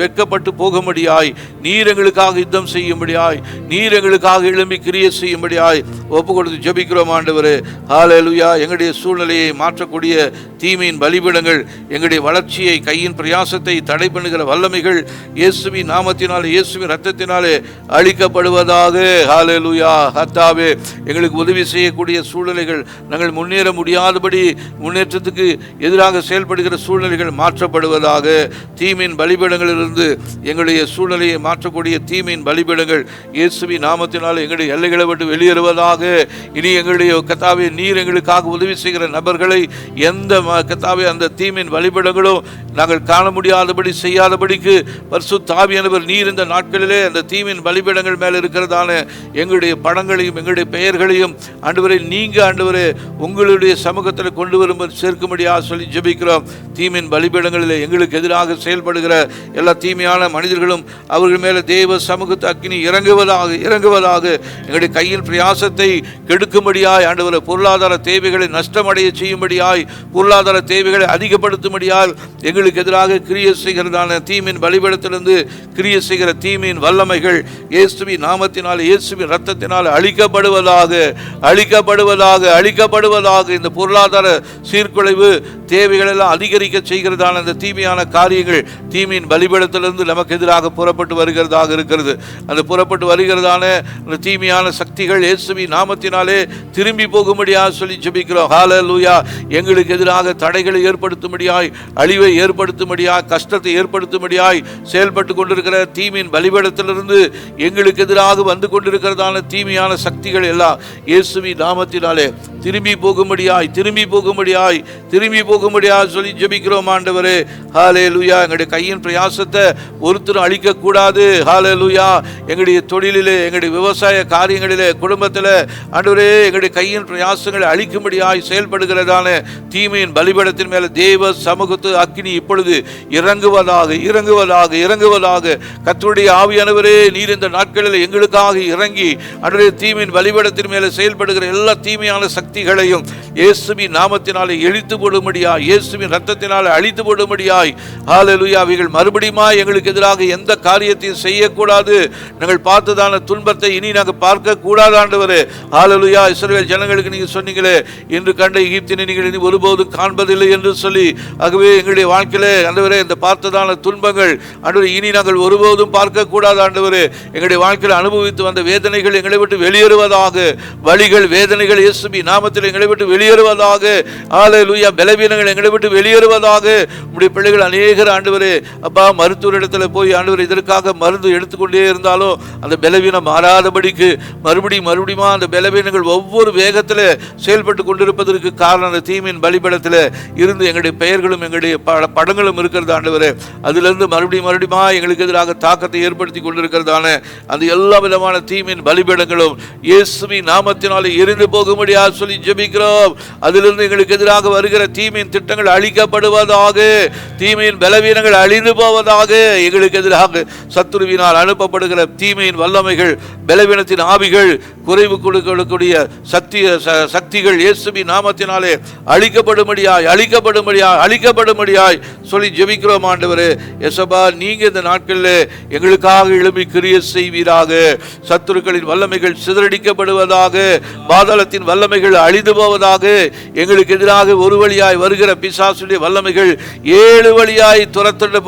வெட்கப்பட்டு போகும்படியாய், நீர் எங்களுக்காக யுத்தம் செய்யும்படியாய், நீர் எங்களுக்காக எழும்பி கிரியை செய்யும்படியாய் ஒப்பு கொடுத்து ஜெபிக்கிறோம் ஆண்டவரே. ஹல்லேலூயா. எங்களுடைய சூழ்நிலையை மாற்றக்கூடிய தீமையின் பலிபீடங்கள், எங்களுடைய வளர்ச்சியை, கையின் பிரயாசத்தை தடை பண்ணுகிற வல்லமைகள் இயேசுவின் நாமத்தினாலே, இயேசுவின் ரத்தத்தினாலே அழிக்கப்படுவதாக. ஹல்லேலூயா. கர்த்தாவே, எங்களுக்கு உதவி செய்யக்கூடிய சூழ்நிலைகள், நாங்கள் முன்னேற முடியாதபடி முன்னேற்றத்துக்கு எதிராக செயல்படுகிற சூழ்நிலைகள் மாற்றப்படுவதாக. தீமையின் பலிபீடங்களிலிருந்து எங்களுடைய சூழ்நிலையை மாற்றக்கூடிய தீமையின் பலிபீடங்கள் இயேசுவின் நாமத்தினாலே எங்களுடைய எல்லைகளை விட்டு வெளியேறுவதாக. இனி எங்களுடைய கர்த்தாவே, நீர் எங்களுக்காக உதவி செய்கிற நபர்களை எந்த கர்த்தாவே அந்த தீமையின் வழிபடங்களும் நாங்கள் காண முடியாதபடி செய்யாதபடிக்கு பரிசுத்த ஆவியானவர் நீர் இந்த நாட்களிலே அந்த தீமையின் பலிபீடங்கள் மேலே இருக்கிறதான எங்களுடைய படங்களையும் எங்களுடைய பெயர்களையும் ஆண்டவரே, நீங்க ஆண்டவரே உங்களுடைய சமூகத்தில் கொண்டு வரும்போது சேர்க்கும்படியாக சொல்லி ஜெபிக்கிறோம். தீமையின் பலிபீடங்களில் எங்களுக்கு எதிராக செயல்படுகிற எல்லா தீமையான மனிதர்களும் அவர்கள் மேலே தேவ சமூகத்து அக்கினி இறங்குவதாக. எங்களுடைய கையின் பிரயாசத்தை கெடுக்கும்படியாய் ஆண்டவரே, பொருளாதார தேவைகளை நஷ்டமடைய செய்யும்படியாய், பொருளாதார தேவைகளை அதிகப்படுத்தும்படியால் எங்களுக்கு எதிராக கிரியை செய்கிறதான தீமையின் பலிபீடத்திலிருந்து கிரியை செய்கிற தீமையின் வல்லமைகள் இயேசுவின் நாமத்தினால், இயேசுவின் ரத்தத்தினால் அழிக்கப்படுவதாக. இந்த பொருளாதார சீர்குலைவு தேவைகள் எல்லாம் அதிகரிக்க செய்கிறதான அந்த தீமையான காரியங்கள் தீமையின் பலிபீடத்திலிருந்து நமக்கு எதிராக புறப்பட்டு வருகிறதாக இருக்கிறது. அந்த புறப்பட்டு வருகிறதான அந்த தீமையான சக்திகள் இயேசுவின் நாமத்தினாலே திரும்பி போகும்படியாக சொல்லி ஜெபிக்கிறோம். ஹல்லேலூயா. எங்களுக்கு எதிராக தடைகளை ஏற்படுத்தும்படியாய், அழிவை ஏற்படுத்தும்படியாய், கஷ்டத்தை ஏற்படுத்தும்படியாய் செயல்பட்டு கொண்டிருக்கிற தீமையின் பலிபீடத்திலிருந்து எங்களுக்கு எதிராக வந்து கொண்டிருக்கிறதான தீமையான சக்திகள் எல்லாம் இயேசுவின் நாமத்தினாலே திரும்பி போகும்படியாய் சொல்லி ஜெபிக்கிறோம் ஆண்டவரே. ஹல்லேலூயா. எங்களுடைய கையின் பிரயாசத்தை ஒருத்தரும் அழிக்கக்கூடாது. ஹல்லேலூயா. எங்களுடைய தொழிலிலே, எங்களுடைய விவசாய காரியங்களிலே, குடும்பத்தில் ஆண்டவரே, எங்களுடைய கையின் பிரயாசங்களை அழிக்கும்படியா முடியாய் செயல்படுகிறதான தீமையின் பலிபீடத்தின் மேல தேவ சமூகத்து அக்கினி இப்பொழுது இறங்குவதாக இறங்குவதாக இறங்குவதாக. கர்த்தருடைய ஆவியானவரே, நீர் இந்த நாட்களில் எங்களுக்காக இறங்கி அன்றைய தீமையின் பலிபீடத்தின் மேல செயல்படுகிற எல்லா தீமையான சக்திகளையும் இயேசுவின் நாமத்தினாலே எழித்து போடும்படியாய், இயேசுவின் ரத்தத்தினாலே அழித்து போடும்படியாய். ஹல்லேலூயா. அவைகள் மறுபடியும் எங்களுக்கு எதிராக எந்த காரியத்தையும் செய்யக்கூடாது. நாங்கள் பார்த்ததான துன்பத்தை இனி நாங்கள் பார்க்க கூடாது ஆண்டவரே. ஹல்லேலூயா. இஸ்ரவேல் ஜனங்களுக்கு நீங்க சொன்னீங்களே, இன்று கண்ட எகிப்தினை நீங்கள் இனி ஒருபோதும் காண்பதில்லை என்று சொல்லி. ஆகவே எங்களுடைய வாழ்க்கையிலே ஆண்டவரே இந்த பார்த்ததான துன்பங்கள் ஆண்டவரே இனி நாங்கள் ஒருபோதும் பார்க்க கூடாது ஆண்டவரே. எங்களுடைய வாழ்க்கையில் அனுபவித்து வந்த வேதனைகள் எங்களை விட்டு வெளியேறுவதாக. வலிகள், வேதனைகள் இயேசுவின் நாமத்தில் எங்களை விட்டு வெளியேறுவதாக. ஹல்லேலூயா. பலவீனங்கள் எங்களை விட்டு வெளியேறுவதாக. உம்முடைய பிள்ளைகள் அநேகர் ஆண்டவரே அப்பா மருத்துவரிடத்துல போய் ஆண்டவர் இதற்காக மருந்து எடுத்துக்கொண்டே இருந்தாலும் அந்த பலவீனம் மாறாதபடிக்கு மறுபடியும் அந்த பலவீனங்கள் ஒவ்வொரு வேகத்தில் செயல்பட்டு கொண்டிருப்பதற்கு காரணம் அந்த தீமையின் பலிபீடத்தில் இருந்து எங்களுடைய பெயர்களும் எங்களுடைய படங்களும் இருக்கிறது ஆண்டவரே. அதிலிருந்து மறுபடியும் எங்களுக்கு எதிராக தாக்கத்தை ஏற்படுத்தி கொண்டிருக்கிறதான அந்த எல்லா விதமான தீமையின் பலிபீடங்களும் இயேசுவின் நாமத்தினாலே எரிந்து போகும்படியாக சொல்லி ஜெபிக்கிறோம். அதிலிருந்து எங்களுக்கு எதிராக வருகிற தீமையின் திட்டங்கள் அழிக்கப்படுவதாக. தீமையின் பலவீனங்கள் அழிந்து போவதாக. எங்களுக்கு எதிராக சத்துருவினால் அனுப்பப்படுகிற தீமையின் வல்லமைகள், பலவீனத்தின் ஆவிகள், குறைவு கொடுக்கக்கூடிய சக்திகள் இயேசுவின் நாமத்தினாலே அழிக்கப்படும்படியாய் சொல்லி ஜெபிக்கிறோம் ஆண்டவரே. எசபா, நீங்க இந்த நாட்களில் எங்களுக்காக எழும்பி கிரியை செய்வீராக. சத்துருக்களின் வல்லமைகள் சிதறடிக்கப்படுவதாக. பாதாளத்தின் வல்லமைகள் அழிந்து போவதாக. எங்களுக்கு எதிராக ஒரு வழியாய் வருகிற பிசாசுடைய வல்லமைகள் 7 வழியாய் துரத்தண்டு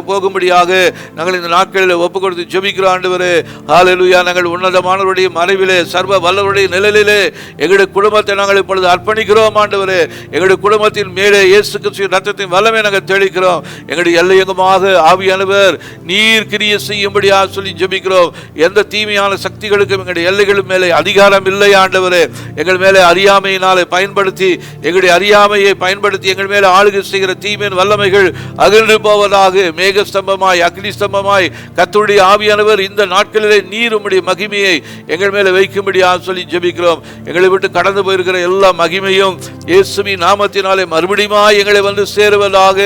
போகும்படியாக நாங்கள் இந்த நாட்களில் ஒப்பு கொடுத்து ஜெபிக்கிறோம் ஆண்டவரே. ஹல்லேலூயா. நாங்கள் உன்னதமானவருடைய மறைவிலே, சர்வ வல்லவருடைய நிழலிலே எங்களுடைய குடும்பத்தை நாங்கள் இப்பொழுது அர்ப்பணிக்கிறோம் ஆண்டவரே. எங்களுடைய குடும்பத்தின் மேலே இயேசு கிறிஸ்துவின் ரத்தத்தின் வல்லமை நாங்கள் தெளிக்கிறோம். எங்களுடைய எல்லையங்கமாக ஆவியானவர் நீர் கிரியை செய்யும்படியாக சொல்லி ஜெபிக்கிறோம். எந்த தீமையான சக்திகளுக்கும் எங்களுடைய எல்லைகள் மேலே அதிகாரம் இல்லை ஆண்டவரே. எங்கள் மேலே அறியாமையினாலே பயன்படுத்தி, எங்களுடைய அறியாமையை பயன்படுத்தி எங்கள் மேலே ஆளுகை செய்கிற தீமையின் வல்லமைகள் அகன்று போவதாக. மேக ஸ்தம்பமாய், அக்னி ஸ்தம்பமாய் கர்த்தருடைய ஆவியானவர் இந்த நாட்களிலே நீர் உம்முடைய மகிமையை எங்கள் மேலே வைக்கும்படியாக சொல்லி ஜெபிக்கிறோம். எங்களை விட்டு கடந்து போயிருக்கிற எல்லா மகிமையும் இயேசுவின் நாமத்தினாலே மறுபடியும் எங்களை வந்து சேருவதாக.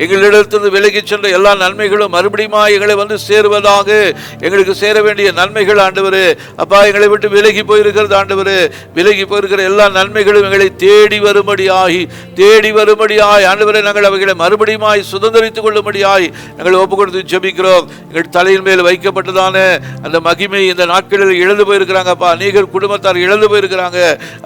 எங்களிடத்திலிருந்து விலகி சென்ற எல்லா நன்மைகளும் மறுபடியும் எங்களை வந்து சேருவதாக. எங்களுக்கு சேர வேண்டிய நன்மைகள் ஆண்டவரே அப்பா எங்களை விட்டு விலகி போயிருக்கிறது ஆண்டவரே. விலகி போயிருக்கிற எல்லா நன்மைகளும் எங்களை தேடி வரும்படியாய் ஆண்டவரே நாங்கள் அவைகளை மறுபடியும் சுதந்திரித்துக் கொள்ளும்படியாய் நாங்கள் ஒப்பு கொடுத்து ஜெபிக்கிறோம். எங்கள் தலையின் மேல் வைக்கப்பட்டதான அந்த மகிமை இந்த நாட்களில் இழந்து போயிருக்கிறாங்கப்பா. அநேகர் குடும்பத்தார் இழந்து போயிருக்கிறாங்க.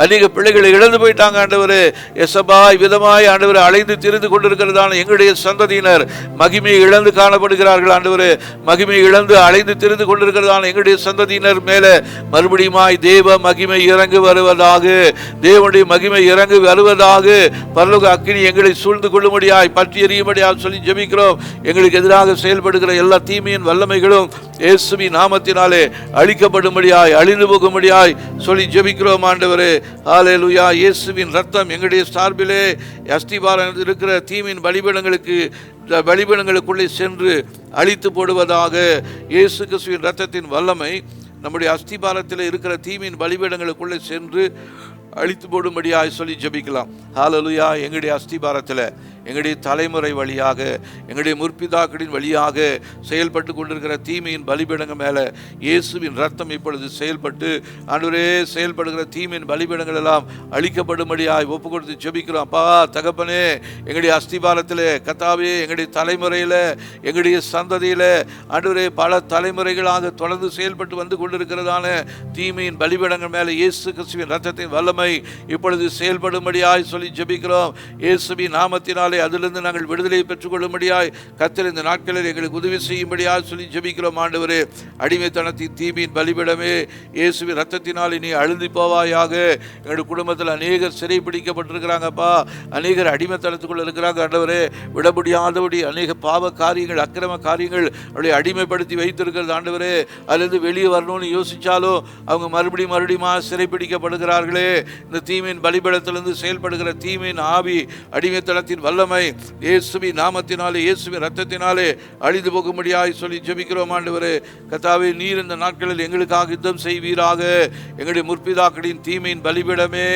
அநேக பிள்ளைகள் இழந்து போயிட்டாங்க ஆண்டவரே. எசபாய் விதமாய் ஆண்டவரை அலைந்து திரிந்து கொண்டிருக்கிறதான எங்களுடைய சந்ததியினர் மகிமையை இழந்து காணப்படுகிறார்கள் ஆண்டவரே. மகிமையை இழந்து அலைந்து திரிந்து கொண்டிருக்கிறதான எங்களுடைய சந்ததியினர் மேல மறுபடியும் தேவ மகிமை இறங்கு வருவதாக. தேவனுடைய மகிமை இறங்கு வருவதாக. பரலோக அக்கினி எங்களை சூழ்ந்து கொள்ளும்படியாய், பற்றி எறியும்படியாய் சொல்லி ஜெபிக்கிறோம். எங்களுக்கு எதிராக செயல்படுகிற எல்லா தீமையின் வல்லமைகளும் இயேசுவின் நாமத்தினாலே அழிக்கப்படும்படியாய், அழிந்து போகும்படியாய் சொல்லி ஜெபிக்கிறோம் ஆண்டவரே. ஹல்லேலூயா. இயேசுவின் ரத்தம் எங்களுடைய சார்பிலே அஸ்திபாரம் இருக்கிற தீமையின் பலிபீடங்களுக்குள்ளே சென்று அழித்து போடுவதாக. இயேசு கிறிஸ்துவின் ரத்தத்தின் வல்லமை நம்முடைய அஸ்திபாரத்தில் இருக்கிற தீமையின் பலிபீடங்களுக்குள்ளே சென்று அழித்து போடும்படியாய் சொல்லி ஜெபிக்கலாம். ஹல்லேலூயா. எங்களுடைய அஸ்திபாரத்தில், எங்களுடைய தலைமுறை வழியாக, எங்களுடைய முற்பிதாக்களின் வழியாக செயல்பட்டு கொண்டிருக்கிற தீமையின் பலிபீடங்கள் மேலே இயேசுவின் ரத்தம் இப்பொழுது செயல்பட்டு ஆண்டவரே செயல்படுகிற தீமையின் பலிபீடங்கள் எல்லாம் அழிக்கப்படும்படியாய் ஒப்பு கொடுத்து ஜெபிக்கிறோம். அப்பா தகப்பனே, எங்களுடைய அஸ்திபாரத்தில் கர்த்தாவே, எங்களுடைய தலைமுறையில், எங்களுடைய சந்ததியில் ஆண்டவரே பல தலைமுறைகளாக தொடர்ந்து செயல்பட்டு வந்து கொண்டிருக்கிறதான தீமையின் பலிபீடங்கள் மேலே இயேசு கிறிஸ்துவின் ரத்தத்தின் வல்லமை இப்பொழுது செயல்படும்படியாய் சொல்லி ஜெபிக்கிறோம். இயேசுவின் நாமத்தினாலே அதிலிருந்து நாங்கள் விடுதலை பெற்றுக் கொள்ளும்படியாய் கர்த்தர் இந்த நாட்களில் எங்களுக்கு உதவி செய்யும்படியாய் சொல்லி ஜெபிக்கிறோம் ஆண்டவரே. அடிமைத்தனத்தின் தீமையின் பலிபீடமே இயேசுவின் ரத்தத்தினால் நீ அழுந்தி போவாயாக. எங்களுடைய குடும்பத்தில் அநேகர் சிறை பிடிக்கப்பட்டிருக்கிறாங்கப்பா. அநேகர் அடிமைத்தனத்துக்குள்ள இருக்கிறாங்க ஆண்டவரே. விட முடியாதபடி அநேக பாவ காரியங்கள், அக்கிரம காரியங்கள் அவளை அடிமைப்படுத்தி வைத்திருக்கிறது ஆண்டவரே. அதிலிருந்து வெளியே வரணும்னு யோசிச்சாலும் அவங்க மறுபடியும் சிறை பிடிக்கப்படுகிறார்களே. இந்த தீமையின் பலிபீடத்திலிருந்து செயல்படுகிற தீமையின் ஆவி, அடிமைத்தனத்தின் வல்லமை வல்லமை இயேசுவின் நாமத்தினாலே இயேசுவின் இரத்தத்தினாலே அழிந்து போகும்படியாய் சொல்லி ஜெபிக்கிறோம் ஆண்டவரே. கர்த்தாவே, நீர் இந்த நாட்களில் எங்களுக்காக யுத்தம் செய்வீராக. எங்களுடைய முற்பிதாக்களின் தீமையின் பலிபீடமே,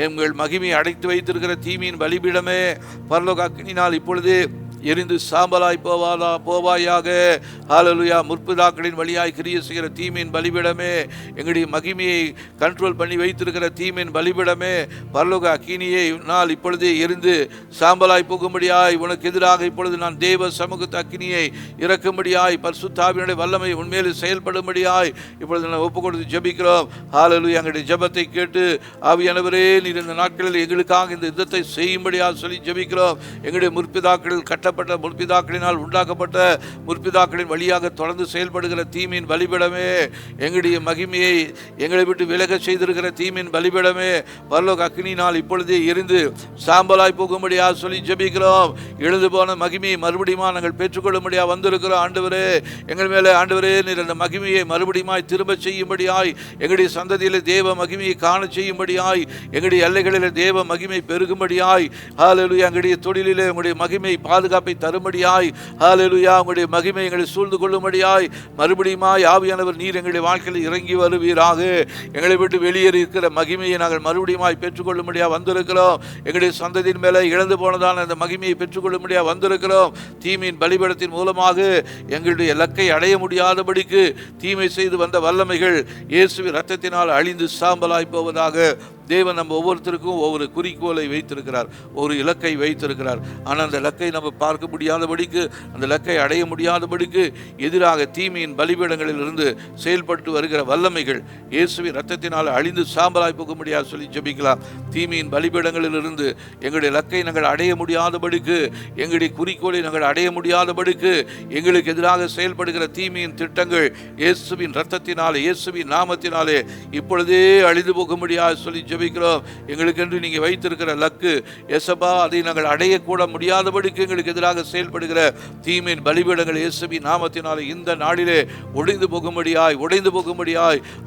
எங்கள் மகிமையை அடைத்து வைத்திருக்கிற தீமையின் பலிபீடமே, பரலோக அக்கினியினால் இப்பொழுதே எரிந்து சாம்பலாய் போவாயாக. ஹல்லேலூயா. முற்பிதாக்களின் வழியாய் கிரியை செய்கிற தீமையின் பலிபீடமே, எங்களுடைய மகிமையை கண்ட்ரோல் பண்ணி வைத்திருக்கிற தீமையின் பலிபீடமே, பரலோக அக்கினியை நாள் இப்பொழுதே எரிந்து சாம்பலாய் போகும்படியாய் உனக்கு எதிராக இப்பொழுது நான் தேவ சமூகத்து அக்கினியை இறக்கும்படியாய் பரிசுத்த ஆவியினுடைய வல்லமை உண்மையில் செயல்படும்படியாய் இப்பொழுது நான் ஒப்பு கொடுத்து ஜெபிக்கிறோம். ஹல்லேலூயா. எங்களுடைய ஜெபத்தை கேட்டு ஆவியானவரே, நீர் இந்த நாட்களில் எங்களுக்காக இந்த யுத்தத்தை செய்யும்படியாக சொல்லி ஜெபிக்கிறோம். எங்களுடைய முற்பிதாக்களில் முற்பிதாக்களினால் உண்டாக்கப்பட்ட முற்பிதாக்களின் வழியாக தொடர்ந்து செயல்படுகிற தீமையின் பலிபீடமே, எங்களுடைய மகிமையை எங்களை விட்டு விலக செய்திருக்கிற தீமையின் பலிபீடமே, பரலோக அக்கினியினால் இப்பொழுதே எரிந்து சாம்பலாய் போகும்படியாக சொல்லி ஜெபிக்கிறோம். எழுந்து போன மகிமையை மறுபடியும் நாங்கள் பெற்றுக்கொள்ளும்படியாக வந்திருக்கிறோம். ஆண்டவரே, எங்கள் மேலே ஆண்டவரே, நீர் அந்த மகிமையை மறுபடியும் திரும்ப செய்யும்படியாய், எங்களுடைய சந்ததியில் தேவ மகிமையை காண செய்யும்படியாய், எங்களுடைய எல்லைகளில் தேவ மகிமை பெருகும்படியாய், ஹல்லேலூயா. எங்களுடைய தொழிலிலே உங்களுடைய மகிமை பாதுகாப்பை தரும்படியாய், ஹல்லேலூயா. உங்களுடைய மகிமை எங்களை சூழ்ந்து கொள்ளும்படியாய் மறுபடியும் ஆவியானவர் நீர் எங்களுடைய வாழ்க்கையில் இறங்கி வருவீராக. எங்களை விட்டு வெளியேறி இருக்கிற மகிமையை நாங்கள் மறுபடியும் பெற்றுக்கொள்ளும்படியாக வந்திருக்கிறோம். எங்களுடைய சந்ததியின் மேலே இழந்து போனதான அந்த மகிமையை பெற்றுக்கொள்ளும்படியாக வந்திருக்கிறோம். தீமையின் பலிபீடத்தின் மூலமாக எங்களுடைய இலக்கை அடைய முடியாதபடிக்கு தீமை செய்து வந்த வல்லமைகள் இயேசுவின் இரத்தத்தினால் அழிந்து சாம்பலாய் போவதாக. தேவன் நம்ம ஒவ்வொருத்தருக்கும் ஒவ்வொரு குறிக்கோளை வைத்திருக்கிறார், ஒரு இலக்கை வைத்திருக்கிறார். ஆனால் அந்த இலக்கை நம்ம பார்க்க முடியாதபடிக்கு, அந்த இலக்கை அடைய முடியாதபடிக்கு எதிராக தீமையின் பலிபீடங்களில் இருந்து செயல்பட்டு வருகிற வல்லமைகள் இயேசுவின் இரத்தத்தினால் அழிந்து சாம்பலாய் போக முடியாது சொல்லி ஜெபிக்கலாம். தீமையின் பலிபீடங்களில் இருந்து எங்களுடைய இலக்கை நாங்கள் அடைய முடியாதபடிக்கு, எங்களுடைய குறிக்கோளை நாங்கள் அடைய முடியாதபடிக்கு எங்களுக்கு எதிராக செயல்படுகிற தீமையின் திட்டங்கள் இயேசுவின் இரத்தத்தினாலே இயேசுவின் நாமத்தினாலே இப்பொழுதே அழிந்து போக முடியாது சொல்லி ஜெபிக்கிறோம். எங்களுக்கென்று நீங்க வைத்திருக்கிற லக்கு எசபா, அதை நாங்கள் அடையக்கூட முடியாதபடிக்கு எங்களுக்கு எதிராக செயல்படுகிற தீமையின் பலிபீடங்கள் இயேசுவின் நாமத்தினாலே இந்த நாளிலே உடைந்து போகும்படியாய்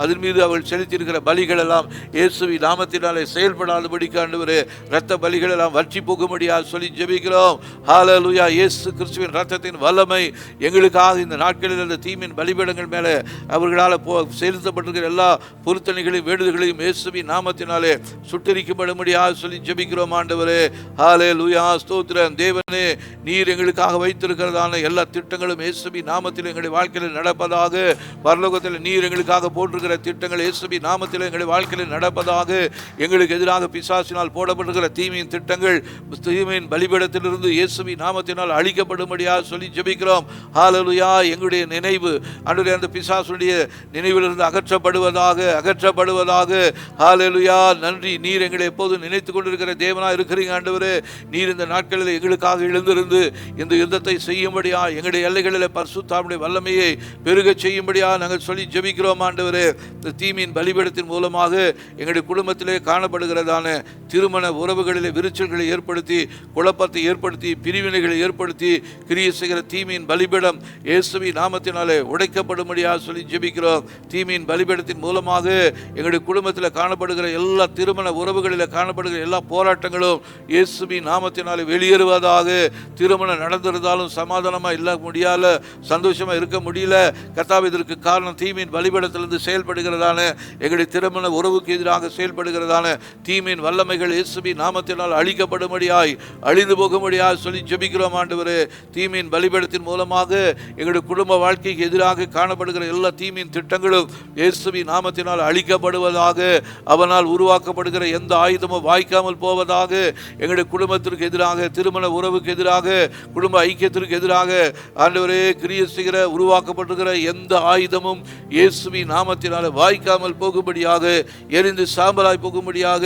அதன் மீது அவர்கள் செலுத்தியிருக்கிற பலிகள் எல்லாம் இயேசுவின் நாமத்தினாலே செயல்படாதபடிக்கு ஆண்டவரே, இரத்த பலிகள் எல்லாம் வற்றி போகும்படியாக சொல்லி ஜெபிக்கிறோம். ஹல்லேலூயா. இயேசு கிறிஸ்துவின் இரத்தத்தின் வல்லமை எங்களுக்காக இந்த நாட்களில் அந்த தீமையின் பலிபீடங்கள் மேலே அவர்களால் செலுத்தப்பட்டிருக்கிற எல்லா பொருத்தனைகளையும் வேண்டுதல்களையும் இயேசுவின் நாமத்தினாலே சுட்டரிக்கப்படும்படியாக சொல்லி ஜெபிக்கிறோம். ஆண்டவரே, ஹல்லேலூயா. ஸ்தோத்திரம். தேவனே, நீர் எங்களுக்காக வைத்திருக்கிறதான எல்லா திட்டங்களும் இயேசுவின் நாமத்தில் எங்களுடைய வாழ்க்கையில் நடப்பதாக. பரலோகத்தில் நீர் எங்களுக்காக போட்டிருக்கிற திட்டங்கள் இயேசுவின் நாமத்தில் எங்களுடைய வாழ்க்கையில் நடப்பதாக. எங்களுக்கு எதிராக பிசாசினால் போடப்பட்டிருக்கிற தீமையின் திட்டங்கள் தீமையின் பலிபீடத்திலிருந்து இயேசுவின் நாமத்தினால் அழிக்கப்படும்படியாக சொல்லி ஜெபிக்கிறோம். ஹல்லேலூயா. எங்களுடைய நினைவு ஆண்டவரே, அந்த பிசாசுடைய நினைவிலிருந்து அகற்றப்படுவதாக. ஹல்லேலூயா. நன்றி. நீர் எங்களை எப்போதும் நினைத்துக் கொண்டிருக்கிற தேவனா இருக்கிறீங்க ஆண்டவரே. நீர் இந்த நாட்களில் எங்களுக்காக எழுந்திருந்து இந்த யுத்தத்தை செய்யும்படியா, எங்களுடைய எல்லைகளில் பரிசுத்தாவினுடைய வல்லமையை பெருக செய்யும்படியா நாங்கள் சொல்லி ஜெபிக்கிறோம் ஆண்டவரே. இந்த தீமையின் பலிபீடத்தின் மூலமாக எங்களுடைய குடும்பத்திலே காணப்படுகிறதான திருமண உறவுகளிலே விரிச்சல்களை ஏற்படுத்தி, குழப்பத்தை ஏற்படுத்தி, பிரிவினைகளை ஏற்படுத்தி கிரியை செய்கிற தீமையின் பலிபீடம் இயேசுவின் நாமத்தினாலே உடைக்கப்படும்படியா சொல்லி ஜெபிக்கிறோம். தீமையின் பலிபீடத்தின் மூலமாக எங்களுடைய குடும்பத்தில் காணப்படுகிற எல்லா திருமண உறவுகளில் காணப்படுகிற எல்லா போராட்டங்களும் இயேசுவின் நாமத்தினாலே வெளியேறுவதாக. திருமணம் நடந்திருந்தாலும் சமாதானமா இல்ல முடியல, சந்தோஷமா இருக்க முடியல. கர்த்தாவே, இதற்கு காரணம் தீமையின் பலிபீடத்திலிருந்து செயல்படுகிறதான எங்களுடைய திருமண உறவுக்கு எதிராக செயல்படுகிறதான தீமையின் வல்லமைகள் இயேசுவின் நாமத்தினால் அழிக்கப்படும்படியாய் அழிந்து போகும்படியாய் சொல்லி ஜெபிக்கிறோம் ஆண்டவரே. தீமையின் பலிபீடத்தின் மூலமாக எங்களுடைய குடும்ப வாழ்க்கைக்கு எதிராக காணப்படுகிற எல்லா தீமையின் திட்டங்களும் இயேசுவின் நாமத்தினால் அழிக்கப்படுவதாக. அவனால் உருவாக்கப்படுகிற எந்த ஆயுதமும் வாய்க்காமல் போவதாக. எங்களுடைய குடும்பத்திற்கு எதிராக, திருமண உறவுக்கு எதிராக, குடும்ப ஐக்கியத்திற்கு எதிராக ஆண்டவரே கிரியை செய்கிற உருவாக்கப்பட்டிருக்கிற எந்த ஆயுதமும் இயேசுவின் நாமத்தினால வாய்க்காமல் போகும்படியாக, எரிந்து சாம்பலாய் போகும்படியாக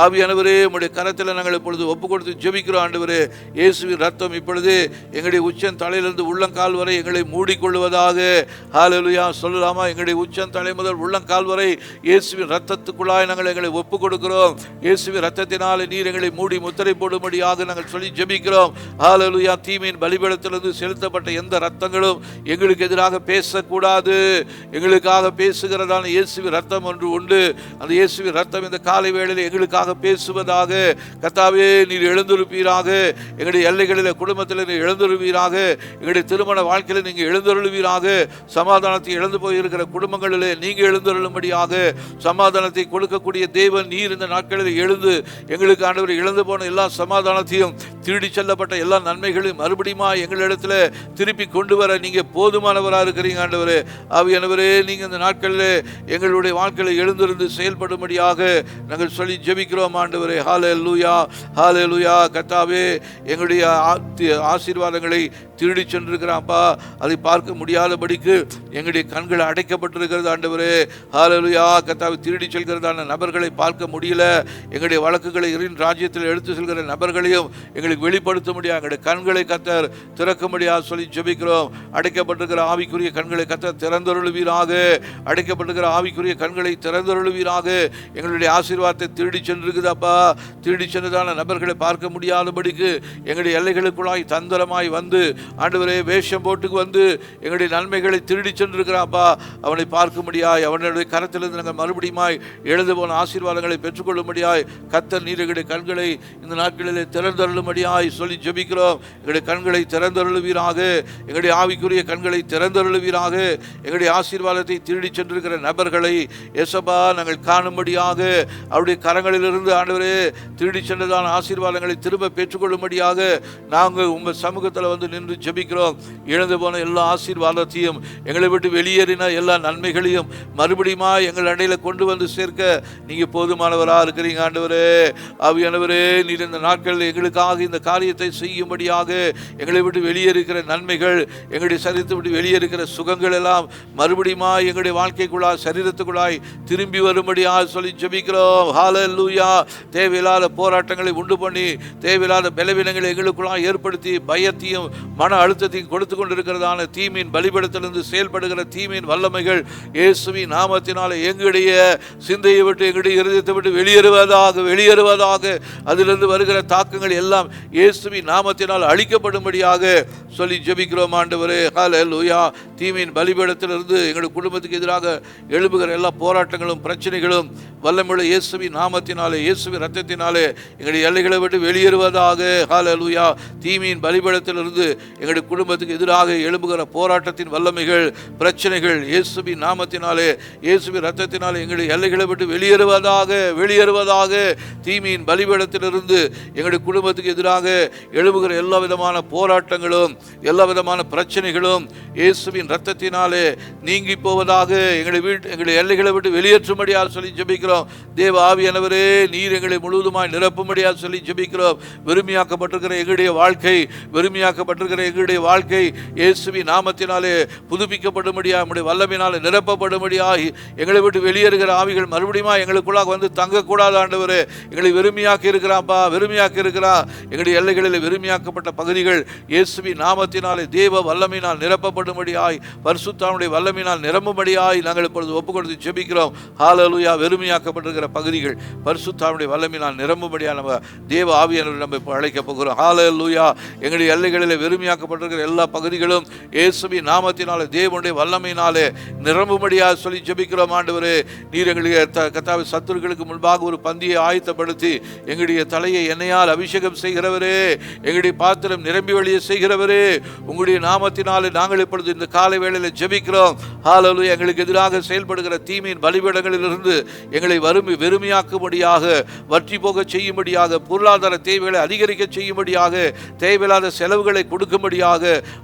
ஆவியானவரே உம்முடைய கரத்தில் நாங்கள் இப்பொழுது ஒப்பு கொடுத்து ஜெபிக்கிறோம் ஆண்டவரே. இயேசுவின் ரத்தம் இப்பொழுது எங்களுடைய உச்சன் தலையிலிருந்து உள்ளங்கால் வரை எங்களை மூடிக்கொள்வதாக. ஹல்லேலூயா. சொல்லலாமா? எங்களுடைய உச்சன் தலை முதல் உள்ளங்கால் வரை இயேசுவின் ரத்தத்துக்குள்ளாய் நாங்கள் எங்களை ஒப்பு கொடுக்கிறோம். இயேசுவின் இரத்தத்தினாலே நீர் எங்களை மூடி முத்திரை போடும்படியாக நாங்கள் சொல்லி ஜெபிக்கிறோம். ஹல்லேலூயா. தீமையின் பலிபீடத்திலிருந்து செலுத்தப்பட்ட எந்த இரத்தங்களும் எங்களுக்கு எதிராக பேசக்கூடாது. எங்களுக்காக பேசுகிறதான இயேசுவின் இரத்தம் ஒன்று உண்டு. அந்த இயேசுவின் இரத்தம் இந்த காலை வேளையில் எங்களுக்காக பேசுவதாக. கர்த்தாவே, நீர் எழுந்திருப்பீராக. எங்களுடைய எல்லைகளில் குடும்பத்தில் நீர் எழுந்திருவீராக. எங்களுடைய திருமண வாழ்க்கையில் நீங்கள் எழுந்தருளுவீராக. சமாதானத்தை இழந்து போயிருக்கிற குடும்பங்களிலே நீங்கள் எழுந்தருளும்படியாக சமாதானத்தை கொடுக்கக்கூடிய தேவன் நீர் இந்த நாட்களில் எழுந்து எங்களுக்கு ஆண்டவர் இழந்து போன எல்லா சமாதானத்தையும் திருடி செல்லப்பட்ட எல்லா நன்மைகளையும் மறுபடியும் எங்களிடத்தில் திருப்பி கொண்டு வர நீங்க போதுமானவராக இருக்கிறீங்க ஆண்டவரே. ஆவியானவரே, நீங்க இந்த நாட்களில் எங்களுடைய வாழ்க்கையில் எழுந்திருந்து செயல்படும்படியாக நாங்கள் சொல்லி ஜெபிக்கிறோம் ஆண்டவரே. ஹல்லேலூயா, ஹல்லேலூயா. கர்த்தாவே, எங்களுடைய ஆசீர்வாதங்களை திருடி சென்றிருக்கிறான்ப்பா, அதை பார்க்க முடியாதபடிக்கு எங்களுடைய கண்கள் அடைக்கப்பட்டிருக்கிறது ஆண்டவரே. ஹல்லேலூயா. கர்த்தாவே, திருடி செல்கிறதான நபர்களை பார்க்க முடியல. எங்களுடைய வழக்குகளை இறைவன் ராஜ்யத்தில் எடுத்து செல்கிற நபர்களையும் எங்களுக்கு வெளிப்படுத்த முடியாது. எங்களுடைய கண்களை கர்த்தர் திறக்க முடியாது சொல்லி ஜெபிக்கிறோம். அடைக்கப்பட்டிருக்கிற ஆவிக்குரிய கண்களை கர்த்தர் திறந்தருளுவீராக. அடைக்கப்பட்டிருக்கிற ஆவிக்குரிய கண்களை திறந்தருளுவீராக. எங்களுடைய ஆசீர்வாதத்தை திருடி சென்றிருக்குதாப்பா, திருடி சென்றதான நபர்களை பார்க்க முடியாதபடிக்கு எங்களுடைய எல்லைகளுக்குள்ளாய் தந்திரமாய் வந்து ஆண்டவரே வேஷம் போட்டுக்கு வந்து எங்களுடைய நன்மைகளை திருடி சென்றிருக்கிறாப்பா, அவனை பார்க்க முடியாய். அவனுடைய கரத்திலிருந்து நாங்கள் மறுபடியும் எழுந்து போன ஆசீர்வாதங்களை பெற்றுக்கொள்ளும்படியாய் கர்த்தர் நீர் எங்களுடைய கண்களை இந்த நாட்களிலே திறந்தருளும்படியாய் சொல்லி ஜெபிக்கிறோம். எங்களுடைய கண்களை திறந்தருளுவீராக. எங்களுடைய ஆவிக்குரிய கண்களை திறந்தருளுவீராக. எங்களுடைய ஆசீர்வாதத்தை திருடி சென்றிருக்கிற நபர்களை எசப்பா நாங்கள் காணும்படியாக அவருடைய கரங்களிலிருந்து ஆண்டவரே திருடி சென்றதான ஆசீர்வாதங்களை திரும்ப பெற்றுக்கொள்ளும்படியாக நாங்கள் உங்கள் சமூகத்தில் வந்து நின்று ஜெபிக்கிறோம். இழந்து போன எல்லா ஆசீர்வாதத்தையும் எங்களை விட்டு வெளியேறின எல்லா நன்மைகளையும் மறுபடியும் எங்கள் அடையில கொண்டு வந்து சேர்க்க நீங்க போதுமானவராக இருக்கிறீங்க ஆண்டவரே. ஆவியானவரே, நீர் இந்த நாட்களில் எங்களுக்காக இந்த காரியத்தை செய்யும்படியாக எங்களை விட்டு வெளியேறுகிற நன்மைகள், எங்களுடைய சரீரத்தை விட்டு வெளியேறுகிற சுகங்கள் எல்லாம் மறுபடியும் எங்களுடைய வாழ்க்கைக்குள்ளாய் சரீரத்துக்குள்ளாய் திரும்பி வரும்படியாக சொல்லி ஜெபிக்கிறோம். ஹல்லேலூயா. தேவையில்லாத போராட்டங்களை உண்டு பண்ணி தேவையில்லாத பலவீனங்களை எங்களுக்குள்ளாய் ஏற்படுத்தி பயத்தையும் மன அழுத்தத்தையும் கொடுத்து கொண்டிருக்கிறதான தீமையின் பலிபீடத்திலிருந்து செயல்படுகிற தீமையின் வல்லமைகள் இயேசுவின் நாமத்தினாலே எங்களுடைய சிந்தையை விட்டு எங்களுடைய இருதயத்தை விட்டு வெளியேறுவதாக. அதிலிருந்து வருகிற தாக்கங்கள் எல்லாம் இயேசுவின் நாமத்தினால் அழிக்கப்படும்படியாக சொல்லி ஜெபிக்கிறோம் ஆண்டவரே. ஹல்லேலூயா. தீமையின் பலிபீடத்திலிருந்து எங்களுடைய குடும்பத்துக்கு எதிராக எழுப்புகிற எல்லா போராட்டங்களும் பிரச்சனைகளும் வல்லமுள்ள இயேசுவின் நாமத்தினாலே இயேசுவின் இரத்தத்தினாலே எங்களுடைய எல்லைகளை விட்டு வெளியேறுவதாக. ஹல்லேலூயா. தீமையின் பலிபீடத்திலிருந்து எங்களுடைய குடும்பத்துக்கு எதிராக எழுப்புகிற போராட்டத்தின் வல்லமைகள் பிரச்சனைகள் இயேசுவின் நாமத்தினாலே இயேசுவின் இரத்தத்தினாலே எங்களுடைய எல்லைகளை விட்டு வெளியேறுவதாக. தீமையின் பலிபீடத்திலிருந்து எங்களுடைய குடும்பத்துக்கு எதிராக எழுப்புகிற எல்லா விதமான போராட்டங்களும் எல்லா விதமான பிரச்சனைகளும் இயேசுவின் இரத்தத்தினாலே நீங்கி போவதாக. எங்களுடைய எல்லைகளை விட்டு வெளியேற்றும்படியாக சொல்லி ஜெபிக்கிறோம். தேவ ஆவியானவரே, நீர் எங்களை முழுவதுமாய் நிரப்பும்படியாக சொல்லி ஜெபிக்கிறோம். வெறுமையாக்கப்பட்டிருக்கிற எங்களுடைய வாழ்க்கை இயேசுவின் நாமத்தினாலே புதுப்பிக்கப்படும்படியாக நம்முடைய வல்லமையினாலே நிரப்பப்படும்படியாக எங்களை விட்டு வெளியேறுகிற ஆவிகள் மறுபடியும் எங்களுக்குள்ளாக வந்து தங்கக்கூடாது ஆண்டவரே. எங்களை வெறுமையாக்கி இருக்கிறாப்பா, எங்களுடைய எல்லைகளில் வெறுமையாக்கப்பட்ட பகுதிகள் இயேசுவின் நாமத்தினாலே தேவ வல்லமையினால் நிரப்பப்படும்படியாய் பரிசுத்தாவினுடைய வல்லமையினால் நிரம்பும்படியாய் நாங்கள் இப்பொழுது ஒப்புக் கொடுத்து ஜெபிக்கிறோம். ஹல்லேலூயா. வெறுமையாக்கப்பட்டிருக்கிற பகுதிகள் பரிசுத்தாவினுடைய வல்லமையினால் நிரம்பும்படியாக நம்ம தேவ ஆவியானவரை நம்ம இப்போ அழைக்க போகிறோம். ஹல்லேலூயா. எங்களுடைய எல்லைகளில் வெறுமையாக்கப்பட்டிருக்கிற எல்லா பகுதிகளும் இயேசுவின் நாமத்தினாலே தேவனுடைய வல்லமையினாலே நிரம்பும்படியாக சொல்லி ஜெபிக்கிறோம் ஆண்டவரே. நீர் எங்களுடைய கர்த்தாவே சத்துருக்களுக்கு முன்பாக ஒரு பந்தியை ஆயத்தப்படுத்தி எங்களுடைய தலையை எண்ணெயால் அபிஷேகம் செய்கிறவரே, எங்களுடைய பாத்திரம் நிரம்பி வழிய செய்கிறவரே, உங்களுடைய நாமத்தினாலே நாங்கள் இப்பொழுது இந்த காலை வேளையில் ஜெபிக்கிறோம். ஹல்லேலூயா. எங்களுக்கு எதிராக செயல்படுகிற தீமையின் பலிபீடங்களிலிருந்து எங்களை வெறுமையாக்கும்படியாக, வற்றி போக செய்யும்படியாக, பொருளாதார தேவைகளை அதிகரிக்க செய்யும்படியாக, தேவையில்லாத செலவுகளை கொடுக்கும்படியாக,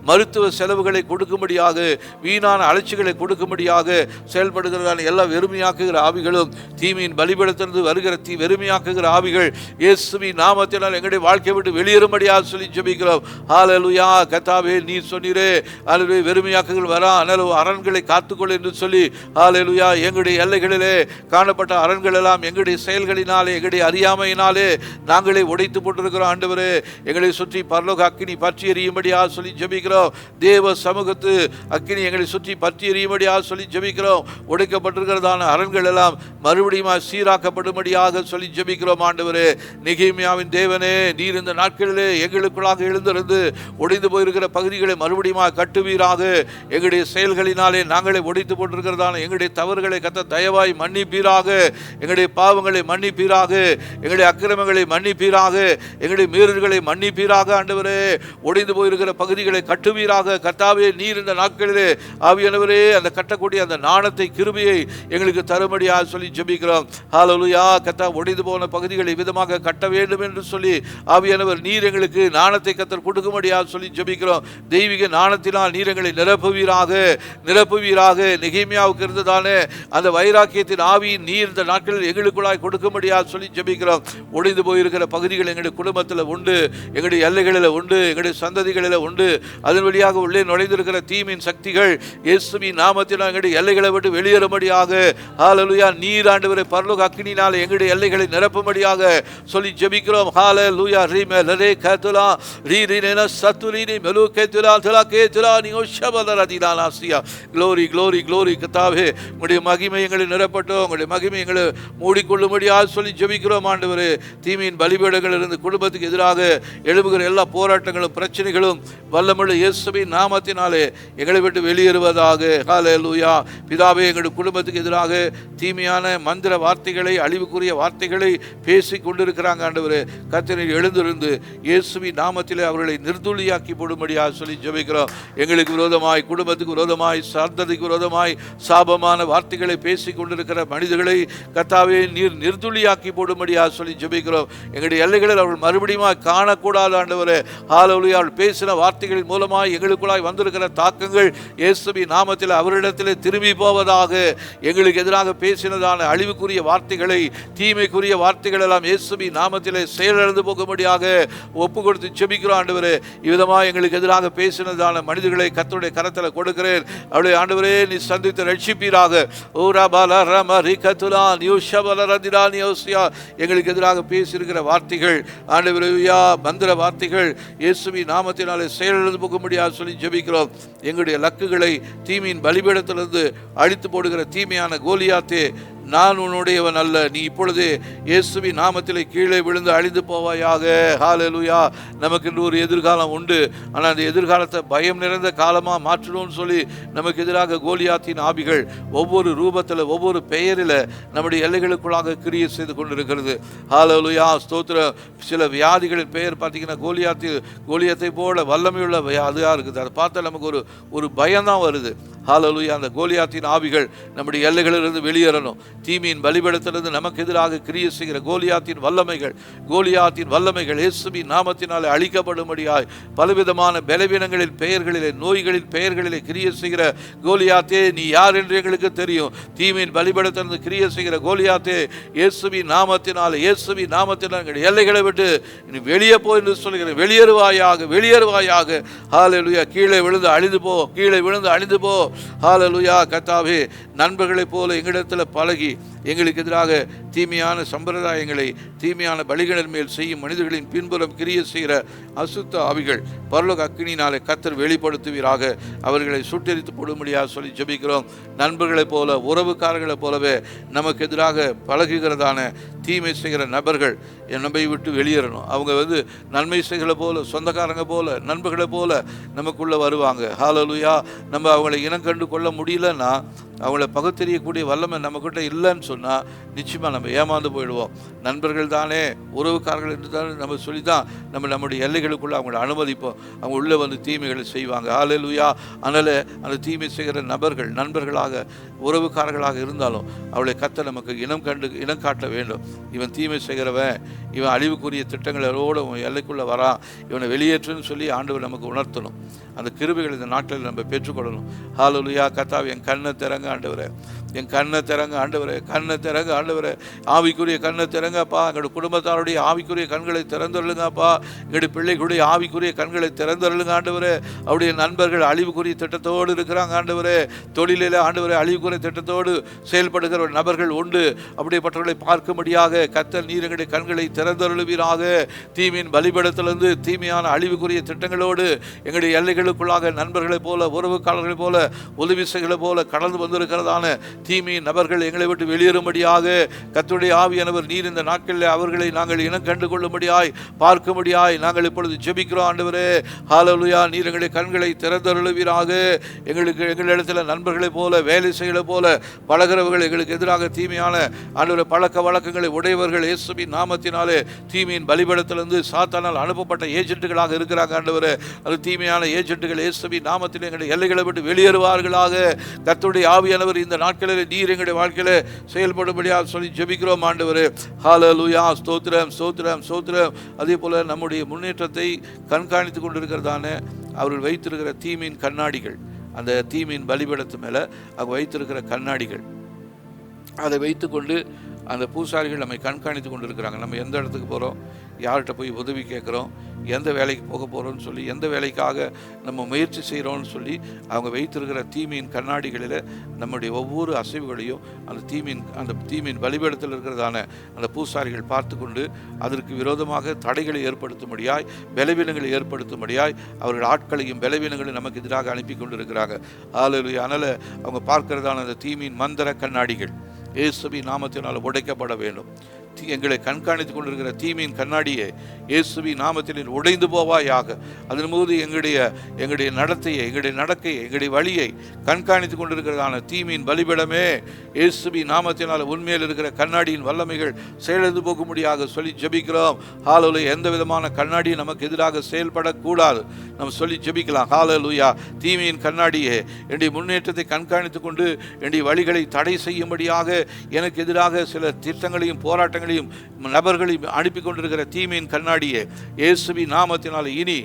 மருத்துவ செலவுகளை கொடுக்கும்படியாக, வீணான அலட்சிகளை கொடுக்கும்படியாக செயல்படுகிறதான எல்லா வெறுமையாக்குகிற ஆவிகளும் தீமையின் பலிபீடத்திலிருந்து வருகிற வெறுமையாக்குகிற ஆவிகள் இயேசுவின் நாமத்தினால் எங்களுடைய வாழ்க்கை விட்டு வெளியேறும்படியாக சொல்லி ஜெபிக்கிறோம். ஹல்லேலூயா. கர்த்தாவே, நீர் சொன்னீரே, ஹல்லேலூயா, வெறுமையாக்குகள் வரா அரண்களை காத்துக்கொள் என்று சொல்லி, ஹல்லேலூயா, எங்களுடைய எல்லைகளிலே காணப்பட்ட அரண்கள் எல்லாம் எங்களுடைய செயல்களினாலே எங்களுடைய அறியாமையினாலே நாங்களே உடைத்து போட்டிருக்கிறோம் ஆண்டவரே. எங்களை சுற்றி பரலோக அக்கினி பற்றி எரியும்படி எரியும்படியா சொல்லி ஜெபிக்கிறோம். தேவ சமூகத்து அக்கினி எங்களை சுற்றி பற்றி எரியும்படியா சொல்லி ஜெபிக்கிறோம். உடைக்கப்பட்டிருக்கிறதான அரண்கள் எல்லாம் மறுபடியும் சீராக்கப்படும்படியாக சொல்லி ஜெபிக்கிறோம். ஆண்டவரே, நெகேமியாவின் தேவனே, நீர் இந்த நாட்களிலே எங்களுக்குள்ளாக எழுந்திருந்து உடைந்து போயிருக்கிற பகுதிகளை மறுபடியும் கட்டுவீராக. எங்களுடைய செயல்களினாலே நாங்களே ஒடித்து போட்டிருக்கிறதான எங்களுடைய தவறுகளை கர்த்தர் தயவாய் மன்னிப்பீராக. எங்களுடைய பாவங்களை மன்னிப்பீராக, எங்களுடைய அக்கிரமங்களை மன்னிப்பீராக, எங்களுடைய மீறல்களை மன்னிப்பீராக. ஆண்டவரே, ஒடிந்து போயிருக்கிற பகுதிகளை கட்டுவீராக. கர்த்தாவே, நீர் இந்த நாட்களிலே ஆவியானவரே அந்த கட்டக்கூடிய அந்த நாணத்தை கிருபையை எங்களுக்கு தரும்படியாக சொல்லி ஜெபிக்கிறோம். ஹல்லேலூயா. கர்த்தா, ஒடிந்து போன பகுதிகளை விதமாக கட்ட வேண்டும் என்று சொல்லி ஆவியானவர் நீர் எங்களுக்கு நாணத்தை கர்த்தர் கொடுக்கும்படியாக சொல்லி ஜெபிக்கிறோம். தெய்வீக நாணத்தினால் நீர் எங்களை நிரப்புவீராக, நிரப்புவீராக. நெகேமியாவுக்கு இருந்ததானே அந்த வைராக்கியத்தின் ஆவி நீர் இந்த நாட்களில் எங்களுக்குள்ளாய் கொடுக்கும்படியாக சொல்லி ஜெபிக்கிறோம். ஒடிந்து போயிருக்கிற பகுதிகள் எங்களுடைய குடும்பத்தில் உண்டு, எங்களுடைய எல்லைகளில் உண்டு, எங்களுடைய சந்ததிகளில் உண்டு. அதன் வழியாக உள்ளே நுழைந்திருக்கிற தீமின் சக்திகள் இயேசுவின் நாமத்தில் எங்களுடைய எல்லைகளை விட்டு வெளியேறும்படியாக ஹல்லேலூயா நீர் ஆண்டவரே பரலோக அக்கினியினால் எங்களுடைய எல்லைகளை நிரப்பும்படியாக சொல்லி ஜெபிக்கிறோம். ஹல்லேலூயா. ரீமே லரே கதுலா ரீரினேன சத்துரினி மெலு கேதுலா தலா கேதுலா நியோ ஷபலரதிலா நாசியா. Glory glory glory. கர்த்தாவே, உங்களுடைய மகிமை எங்களை நிரப்பட்டும், உங்களுடைய மகிமை எங்களை மூடிக்கொள்ளும்படியாக சொல்லி ஜெபிக்கிறோம். ஆண்டவரே, தீமையின் பலிபீடங்களிலிருந்து குடும்பத்துக்கு எதிராக எழுப்புகிற எல்லா போராட்டங்களும் பிரச்சனைகளும் வல்லமுள்ள இயேசுவின் நாமத்தினாலே எங்களை விட்டு வெளியேறுவதாக. ஹல்லேலூயா. பிதாவே, எங்களுடைய குடும்பத்துக்கு எதிராக தீமையான மந்திர வார்த்தைகளை, அழிவுக்குரிய வார்த்தைகளை பேசி கொண்டிருக்கிறாங்க. ஆண்டவரே, கர்த்தர் எழுந்திருந்து இயேசுவின் நாமத்திலே அவர்களை நிர்துளியாக்கி போடும்படியாக சொல்லி ஜெபிக்கிறோம். எங்களுக்கு விரோதமாய், குடும்பத்துக்கு விரோதமாய், சந்ததிக்கு விரோதமாய் சாபமான வார்த்தைகளை பேசி கொண்டிருக்கிற மனிதர்களை கர்த்தாவே நீர் நிர்துளியாக்கி போடும்படியாக சொல்லி ஜெபிக்கிறோம். எங்களுடைய எல்லைகளில் அவர்கள் மறுபடியும் காணக்கூடாது. ஆண்டவரே, ஹல்லேலூயா. அவர்கள் பேசின வார்த்தைகளின் மூலமாய் எங்களுக்குள்ளாய் வந்திருக்கிற தாக்கங்கள் இயேசுவின் நாமத்தில் அவரிடத்திலே திரும்பி போவதாக. எங்களுக்கு எதிராக பேசினதான அழிவுக்குரிய வார்த்தைகளை, தீமைக்குரிய வார்த்தைகள் எல்லாம் இயேசுவின் நாமத்திலே செயலிழந்து போகும்படியாக ஒப்பு கொடுத்து ஜெபிக்கிறோம். ஆண்டவரே, இவ்விதமாக எங்களுக்கு எதிராக பேசினதான மனிதர்களை கர்த்தருடைய கரத்தில் கொடுக்கிறேன். அவருடைய ஆண்டவரே, நீ சந்தித்து ரட்சிப்பீராக. எங்களுக்கு எதிராக பேசியிருக்கிற வார்த்தைகள் ஆண்டவரே மந்திர வார்த்தைகள் இயேசுவின் நாமத்தினாலே செயலிழந்து போகும்படியாக சொல்லி ஜெபிக்கிறோம். எங்களுடைய லக்குகளை தீமையின் பலிபீடத்திலிருந்து அழித்து போடுகிற தீமையான கோலியாத்தே, நான் உன்னுடையவன் அல்ல, நீ இப்பொழுதே இயேசுவின் நாமத்திலே கீழே விழுந்து அழிந்து போவாயாக. ஹல்லேலூயா. நமக்கு இன்று ஒரு எதிர்காலம் உண்டு. ஆனால் அந்த எதிர்காலத்தை பயம் நிறைந்த காலமாக மாற்றணும்னு சொல்லி நமக்கு எதிராக கோலியாத்தின் ஆவிகள் ஒவ்வொரு ரூபத்தில், ஒவ்வொரு பெயரில் நம்முடைய எல்லைகளுக்குள்ளாக கிரியை செய்து கொண்டிருக்கிறது. ஹல்லேலூயா. ஸ்தோத்திரம். சில வியாதிகளின் பெயர் பார்த்தீங்கன்னா கோலியாத்தை போல வல்லமையுள்ள வியாதியாக இருக்குது. அதை பார்த்தா நமக்கு ஒரு பயம்தான் வருது. ஹல்லேலூயா. அந்த கோலியாத்தின் ஆவிகள் நம்முடைய எல்லைகளிலிருந்து வெளியேறணும். தீமையின் பலிபீடத்திலிருந்து நமக்கு எதிராக கிரியை செய்கிற கோலியாத்தின் வல்லமைகள் இயேசுவின் நாமத்தினாலே அழிக்கப்படும்படியாய் பலவிதமான பலவீனங்களின் பெயர்களிலே, நோய்களின் பெயர்களிலே கிரியை செய்கிற கோலியாத்தே, நீ யார் என்று எங்களுக்கு தெரியும். தீமையின் பலிபீடத்திலிருந்து கிரியை செய்கிற கோலியாத்தே, இயேசுவின் நாமத்தினாலே எங்கள் எல்லைகளை விட்டு நீ வெளியே போ என்று சொல்கிறேன். வெளியேறுவாயாக. ஹல்லேலூயா. கீழே விழுந்து அழிந்து போ. ஹல்லேலூயா. கர்த்தாவே, நண்பர்களைப் போல எங்களிடத்தில் பழகி எங்களுக்கு எதிராக தீமையான சம்பிரதாயங்களை, தீமையான பலிகளின் மேல் செய்யும் மனிதர்களின் பின்புறம் கிரியை செய்கிற அசுத்த ஆவிகள் பரலோக அக்கினியினாலே கர்த்தர் வெளிப்படுத்துவீராக. அவர்களை சுட்டெரித்து போடும்படியாக சொல்லி ஜெபிக்கிறோம். நண்பர்களைப் போல, உறவுக்காரர்களைப் போலவே நமக்கு எதிராக பழகுகிறதான தீமை செய்கிற நபர்கள் நம்மை விட்டு வெளியேறணும். அவங்க நன்மை செய்கிற போல, சொந்தக்காரங்க போல, நண்பர்களை போல நமக்குள்ளே வருவாங்க. ஹல்லேலூயா. நம்ம அவங்களை இனம் கண்டு கொள்ள முடியலன்னா, அவங்கள பகுத்தறியக்கூடிய வல்லமை நம்மக்கிட்ட இல்லைன்னு சொன்னால் நிச்சயமாக நம்ம ஏமாந்து போயிடுவோம். நண்பர்கள் தானே, உறவுக்காரர்கள் என்று தானே நம்ம சொல்லி தான் நம்முடைய எல்லைகளுக்குள்ளே அவங்கள அனுமதிப்போம். அவங்க உள்ளே தீமைகளை செய்வாங்க. ஹல்லேலூயா. அதனால் அந்த தீமை செய்கிற நபர்கள் நண்பர்களாக, உறவுக்காரர்களாக இருந்தாலும் அவளை கர்த்தர் நமக்கு இனம் காட்ட வேண்டும். இவன் தீமை செய்கிறவன், இவன் அழிவுக்குரிய திட்டங்களோடு எல்லைக்குள்ளே வரான், இவனை வெளியேற்றுன்னு சொல்லி ஆண்டவர் நமக்கு உணர்த்தணும். அந்த கிருபைகள் இந்த நாட்டில் நம்ம பெற்றுக்கொள்ளணும். ஹல்லேலூயா. கர்த்தாவே, என் கண்ணை திறங்க ஆண்டவரே. என் கண்ணை திறங்க ஆண்டவரே, கண்ணை திறங்க ஆண்டவரே, ஆவிக்குரிய கண்ணை திறங்கப்பா. எங்களுடைய குடும்பத்தாருடைய ஆவிக்குரிய கண்களை திறந்தருளுங்கப்பா. எங்களுடைய பிள்ளைகளுடைய ஆவிக்குரிய கண்களை திறந்தருளுங்க ஆண்டவரே. அவருடைய நண்பர்கள் அழிவுக்குரிய திட்டத்தோடு இருக்கிறாங்க ஆண்டவரே. தொழிலில் ஆண்டவரே அழிவுக்குரிய திட்டத்தோடு செயல்படுகிற நபர்கள் உண்டு. அப்படிப்பட்டவர்களை பார்க்கும்படியாக கர்த்தர் நீர் எங்களுடைய கண்களை திறந்தருளுவீராக. தீமையின் பலிபீடத்திலிருந்து தீமையான அழிவுக்குரிய திட்டங்களோடு எங்களுடைய எல்லைகளுக்குள்ளாக நண்பர்களைப் போல, உறவுக்காரர்களைப் போல, உதவிசைகளைப் போல கடந்து வந்திருக்கிறதான தீமையின் நபர்கள் எங்களை விட்டு வெளியேறும்படியாக கர்த்தருடைய ஆவியானவர் நீர் இந்த நாட்களில் அவர்களை நாங்கள் இனம் கண்டு கொள்ளும்படியாய், பார்க்கும்படியாய் நாங்கள் இப்பொழுது ஜெபிக்கிறோம் ஆண்டவரே. ஹல்லேலூயா. நீர் எங்களுடைய கண்களை திறந்தருளுவீராக. எங்களிடத்தில் நண்பர்களைப் போல, வேலை செய்களை போல பழகிறவர்கள், எங்களுக்கு எதிராக தீமையான ஆண்டவரே பழக்க வழக்கங்களை உடையவர்கள் இயேசுவின் நாமத்தினாலே தீமையின் பலிபீடத்திலிருந்து சாத்தானால் அனுப்பப்பட்ட ஏஜென்ட்டுகளாக இருக்கிறாங்க ஆண்டவரே. அது தீமையான ஏஜென்ட்டுகள் இயேசுவின் நாமத்தில் எங்களுடைய எல்லைகளை விட்டு வெளியேறுவார்களாக. கர்த்தருடைய ஆவியானவர் இந்த நாட்களில் நீர் எங்களுடைய வாழ்க்கையில செயல்படும்படியாக சொல்லி ஜெபிக்கிறோம் ஆண்டவரே. ஹல்லேலூயா. ஸ்தோத்திரம், ஸ்தோத்திரம், ஸ்தோத்திரம். அதே போல நம்முடைய முன்னேற்றத்தை கண்காணித்து கொண்டிருக்கிறதான அவர்கள் வைத்திருக்கிற தீமையின் கண்ணாடிகள், அந்த தீமையின் பலிபீடத்து மேலே அவங்க வைத்திருக்கிற கண்ணாடிகள், அதை வைத்துக்கொண்டு அந்த பூசாரிகள் நம்மை கண்காணித்து கொண்டு இருக்கிறாங்க. நம்ம எந்த இடத்துக்கு போகிறோம், யார்கிட்ட போய் உதவி கேட்குறோம், எந்த வேலைக்கு போக போகிறோம்னு சொல்லி, எந்த வேலைக்காக நம்ம முயற்சி செய்கிறோம்னு சொல்லி அவங்க வைத்திருக்கிற தீமையின் கண்ணாடிகளில் நம்முடைய ஒவ்வொரு அசைவுகளையும் அந்த தீமையின் பலிபீடத்தில் இருக்கிறதான அந்த பூசாரிகள் பார்த்து கொண்டு அதற்கு விரோதமாக தடைகளை ஏற்படுத்தும்படியாய், பலவீனங்களை ஏற்படுத்தும்படியாய் அவர்கள் ஆட்களையும் பலவீனங்களையும் நமக்கு எதிராக அனுப்பி கொண்டு இருக்கிறாங்க. ஹல்லேலூயா. அதனால் அவங்க பார்க்கிறதான அந்த தீமையின் மந்திர கண்ணாடிகள் இயேசுவின் நாமத்தினால் உடைக்கப்பட வேண்டும். எங்களை கண்காணித்து கொண்டிருக்கிற தீமையின் கண்ணாடியை இயேசுவின் நாமத்தில் உடைந்து போவாயாக. அதன் போது எங்களுடைய நடத்தையை, எங்களுடைய நடக்கையை, எங்களுடைய வழியை கண்காணித்து கொண்டிருக்கிறதான தீமையின் பலிபீடமே இயேசுவின் நாமத்தினால் உண்மையில் இருக்கிற கண்ணாடியின் வல்லமைகள் செயலெழுந்து போகும்படியாக சொல்லி ஜெபிக்கிறோம். ஹல்லேலூயா. எந்த விதமான கண்ணாடியும் நமக்கு எதிராக செயல்படக்கூடாது நம்ம சொல்லி ஜெபிக்கலாம். ஹல்லேலூயா. தீமையின் கண்ணாடியே என்னுடைய முன்னேற்றத்தை கண்காணித்து கொண்டு என்னுடைய வழிகளை தடை செய்யும்படியாக எனக்கு எதிராக சில திட்டங்களையும் போராட்டங்களையும் நபர்களையும் அனுப்பி கொண்டிருக்கிற தீமையின் கண்ணாடியே இயேசுவின் நாமத்தினால் இனி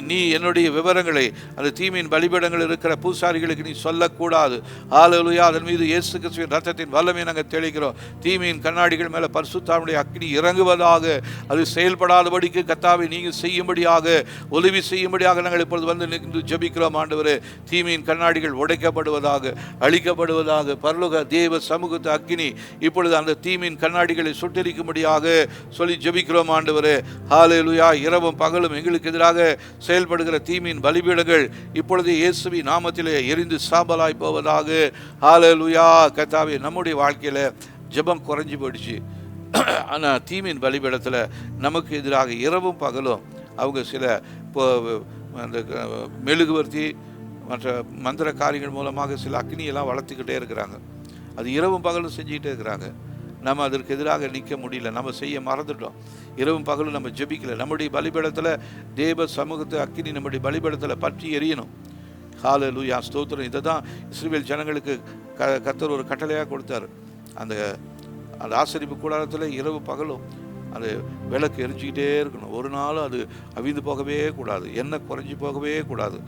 நீ என்னுடைய விவரங்களை அந்த தீமையின் பலிபீடங்கள் இருக்கிற பூசாரிகளுக்கு நீ சொல்லக்கூடாது. ஹல்லேலூயா. அதன் மீது இயேசு கிறிஸ்துவின் ரத்தத்தின் வல்லமையை நாங்கள் தெளிக்கிறோம். தீமையின் கண்ணாடிகள் மேலே பரிசுத்தாவினுடைய அக்கினி இறங்குவதாக, அது செயல்படாதபடிக்கு கர்த்தாவை நீங்கள் செய்யும்படியாக, உதவி செய்யும்படியாக நாங்கள் இப்பொழுது வந்து நின்று ஜெபிக்கிறோம் ஆண்டவரே. தீமையின் கண்ணாடிகள் உடைக்கப்படுவதாக, அழிக்கப்படுவதாக. பரலோக தேவ சமூகத்து அக்கினி இப்பொழுது அந்த தீமையின் கண்ணாடிகளை சுட்டெரிக்கும்படியாக சொல்லி ஜெபிக்கிறோம் ஆண்டவரே. ஹல்லேலூயா. இரவும் பகலும் எங்களுக்கு எதிராக செயல்படுகிற தீமையின் பலிபீடங்கள் இப்பொழுது இயேசுவின் நாமத்திலே எரிந்து சாம்பலாய் போவதாக. ஹல்லேலூயா. கர்த்தாவே, நம்முடைய வாழ்க்கையில் ஜெபம் குறைஞ்சி போயிடுச்சு. ஆனால் தீமையின் பலிபீடத்தில் நமக்கு எதிராக இரவும் பகலும் அவங்க சில அந்த மெழுகுவர்த்தி மற்ற மந்திர காரியங்கள் மூலமாக சில அக்னியெல்லாம் வளர்த்துக்கிட்டே இருக்கிறாங்க. அது இரவும் பகலும் செஞ்சுக்கிட்டே இருக்கிறாங்க. நம்ம அதற்கு எதிராக நிற்க முடியல, நம்ம செய்ய மறந்துட்டோம். இரவும் பகலும் நம்ம ஜெபிக்கல. நம்முடைய பலிபீடத்தில் தேவ சமூகத்தை அக்கினி நம்முடைய பலிபீடத்தில் பற்றி எரியணும். ஹல்லேலூயா. ஸ்தோத்திரம். இதை தான் இஸ்ரவேல் ஜனங்களுக்கு கர்த்தர் ஒரு கட்டளையாக கொடுத்தார். அந்த ஆசரிப்பு கூடாரத்தில் இரவு பகலும் அது விளக்கு எரிஞ்சிக்கிட்டே இருக்கணும். ஒரு நாளும் அது அவிந்து போகவே கூடாது, எண்ணெய் குறைஞ்சி போகவே கூடாது,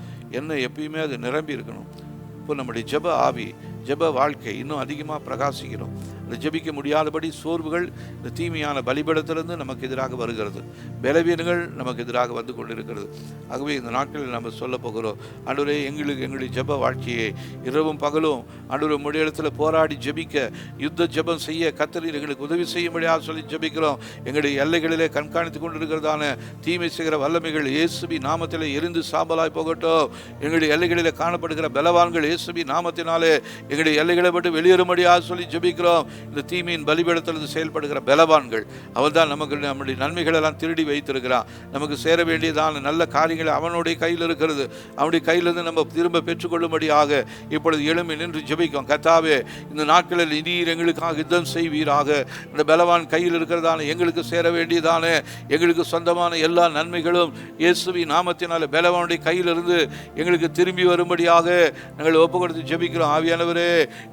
எண்ணெய் எப்பயுமே அது நிரம்பி இருக்கணும். இப்போ நம்முடைய ஜெப ஆவி, ஜெப வாழ்க்கை இன்னும் அதிகமாக பிரகாசிக்கணும். அந்த ஜெபிக்க முடியாதபடி சோர்வுகள் இந்த தீமையான பலிபீடத்திலிருந்து நமக்கு எதிராக வருகிறது, பலவீனங்கள் நமக்கு எதிராக வந்து கொண்டிருக்கிறது. ஆகவே இந்த நாட்களில் நம்ம சொல்ல போகிறோம், ஆண்டவரே, எங்களுடைய ஜெப வாழ்க்கையை இரவும் பகலும் ஆண்டவரே உம்முடைய இடத்துல போராடி ஜெபிக்க, யுத்த ஜெபம் செய்ய கர்த்தர் எங்களுக்கு உதவி செய்யும்படியாக சொல்லி ஜெபிக்கிறோம். எங்களுடைய எல்லைகளிலே கண்காணித்து கொண்டிருக்கிறதான தீமை செய்கிற வல்லமைகள் இயேசுவின் நாமத்திலே எரிந்து சாம்பலாய் போகட்டும். எங்களுடைய எல்லைகளிலே காணப்படுகிற பலவான்கள் இயேசுவின் நாமத்தினாலே எங்களுடைய எல்லைகளை விட்டு வெளியேறும்படியாக சொல்லி ஜெபிக்கிறோம். இந்த தீமையின் பலிபீடத்திலிருந்து செயல்படுகிற பலவான்கள் அவன் தான் நம்முடைய நன்மைகள் எல்லாம் திருடி வைத்திருக்கிறான். நமக்கு சேர வேண்டியதான நல்ல காரியங்கள் அவனுடைய கையில் இருக்கிறது. அவனுடைய கையிலிருந்து நம்ம திரும்ப பெற்றுக்கொள்ளும்படியாக இப்பொழுது எழும்பி நின்று ஜெபிக்கும். கர்த்தாவே, இந்த நாட்களில் நீர் எங்களுக்காக யுத்தம் செய்வீராக. இந்த பலவான் கையில் இருக்கிறதான எங்களுக்கு சேர வேண்டியதான எங்களுக்கு சொந்தமான எல்லா நன்மைகளும் இயேசுவின் நாமத்தினால பலவானுடைய கையிலிருந்து எங்களுக்கு திரும்பி வரும்படியாக நாங்கள் ஒப்பு கொடுத்து ஜெபிக்கிறோம். ஆவியானவரே,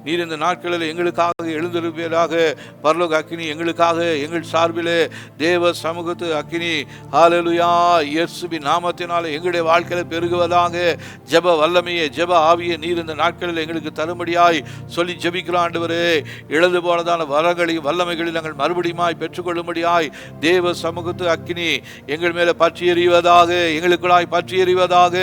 நீர் இந்த நாட்களில் எங்களுக்காக எழுந்திருப்பீராக. எழுந்தருள்வீராக. பரலோக அக்கினி எங்களுக்காக எங்கள் சார்பிலே தேவ சமூகத்து அக்கினி ஹல்லேலூயா இயேசுவின் நாமத்தினாலே எங்களுடைய வாழ்க்கையில பெருகுவதாக. ஜெப வல்லமையை ஜெப ஆவியை நீர் இந்த நாட்களில் எங்களுக்கு தரும்படியாய் சொல்லி ஜெபிக்கிறோம் ஆண்டவரே. இழந்து போனதான வரங்களையும் வல்லமைகளில் நாங்கள் மறுபடியுமாய் பெற்றுக்கொள்ளும்படியாய் தேவ சமூகத்து அக்கினி எங்கள் மேலே பற்றி எறிவதாக, எங்களுக்குள்ளாய் பற்றி எறிவதாக.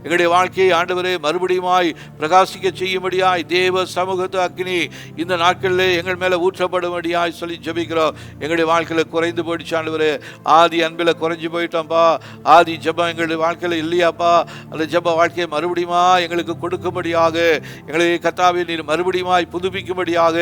எங்களுடைய வாழ்க்கையை ஆண்டவரே மறுபடியுமாய் பிரகாசிக்க செய்யும்படியாய் தேவ சமூகத்து அக்கினி இந்த நாட்களிலே எங்கள் மேலே ஊற்றப்படும்படியாய் சொல்லி ஜெபிக்கிறோம். எங்களுடைய வாழ்க்கையில் குறைந்து போயிடுச்சு ஆண்டவரே. ஆதி அன்பில் குறைஞ்சி போயிட்டோம்ப்பா. ஆதி ஜெபம் எங்களுடைய வாழ்க்கையில் இல்லையாப்பா. அந்த ஜெப வாழ்க்கையை மறுபடியுமா எங்களுக்கு கொடுக்கும்படியாக எங்களை கர்த்தாவே நீர் மறுபடியுமாய் புதுப்பிக்கும்படியாக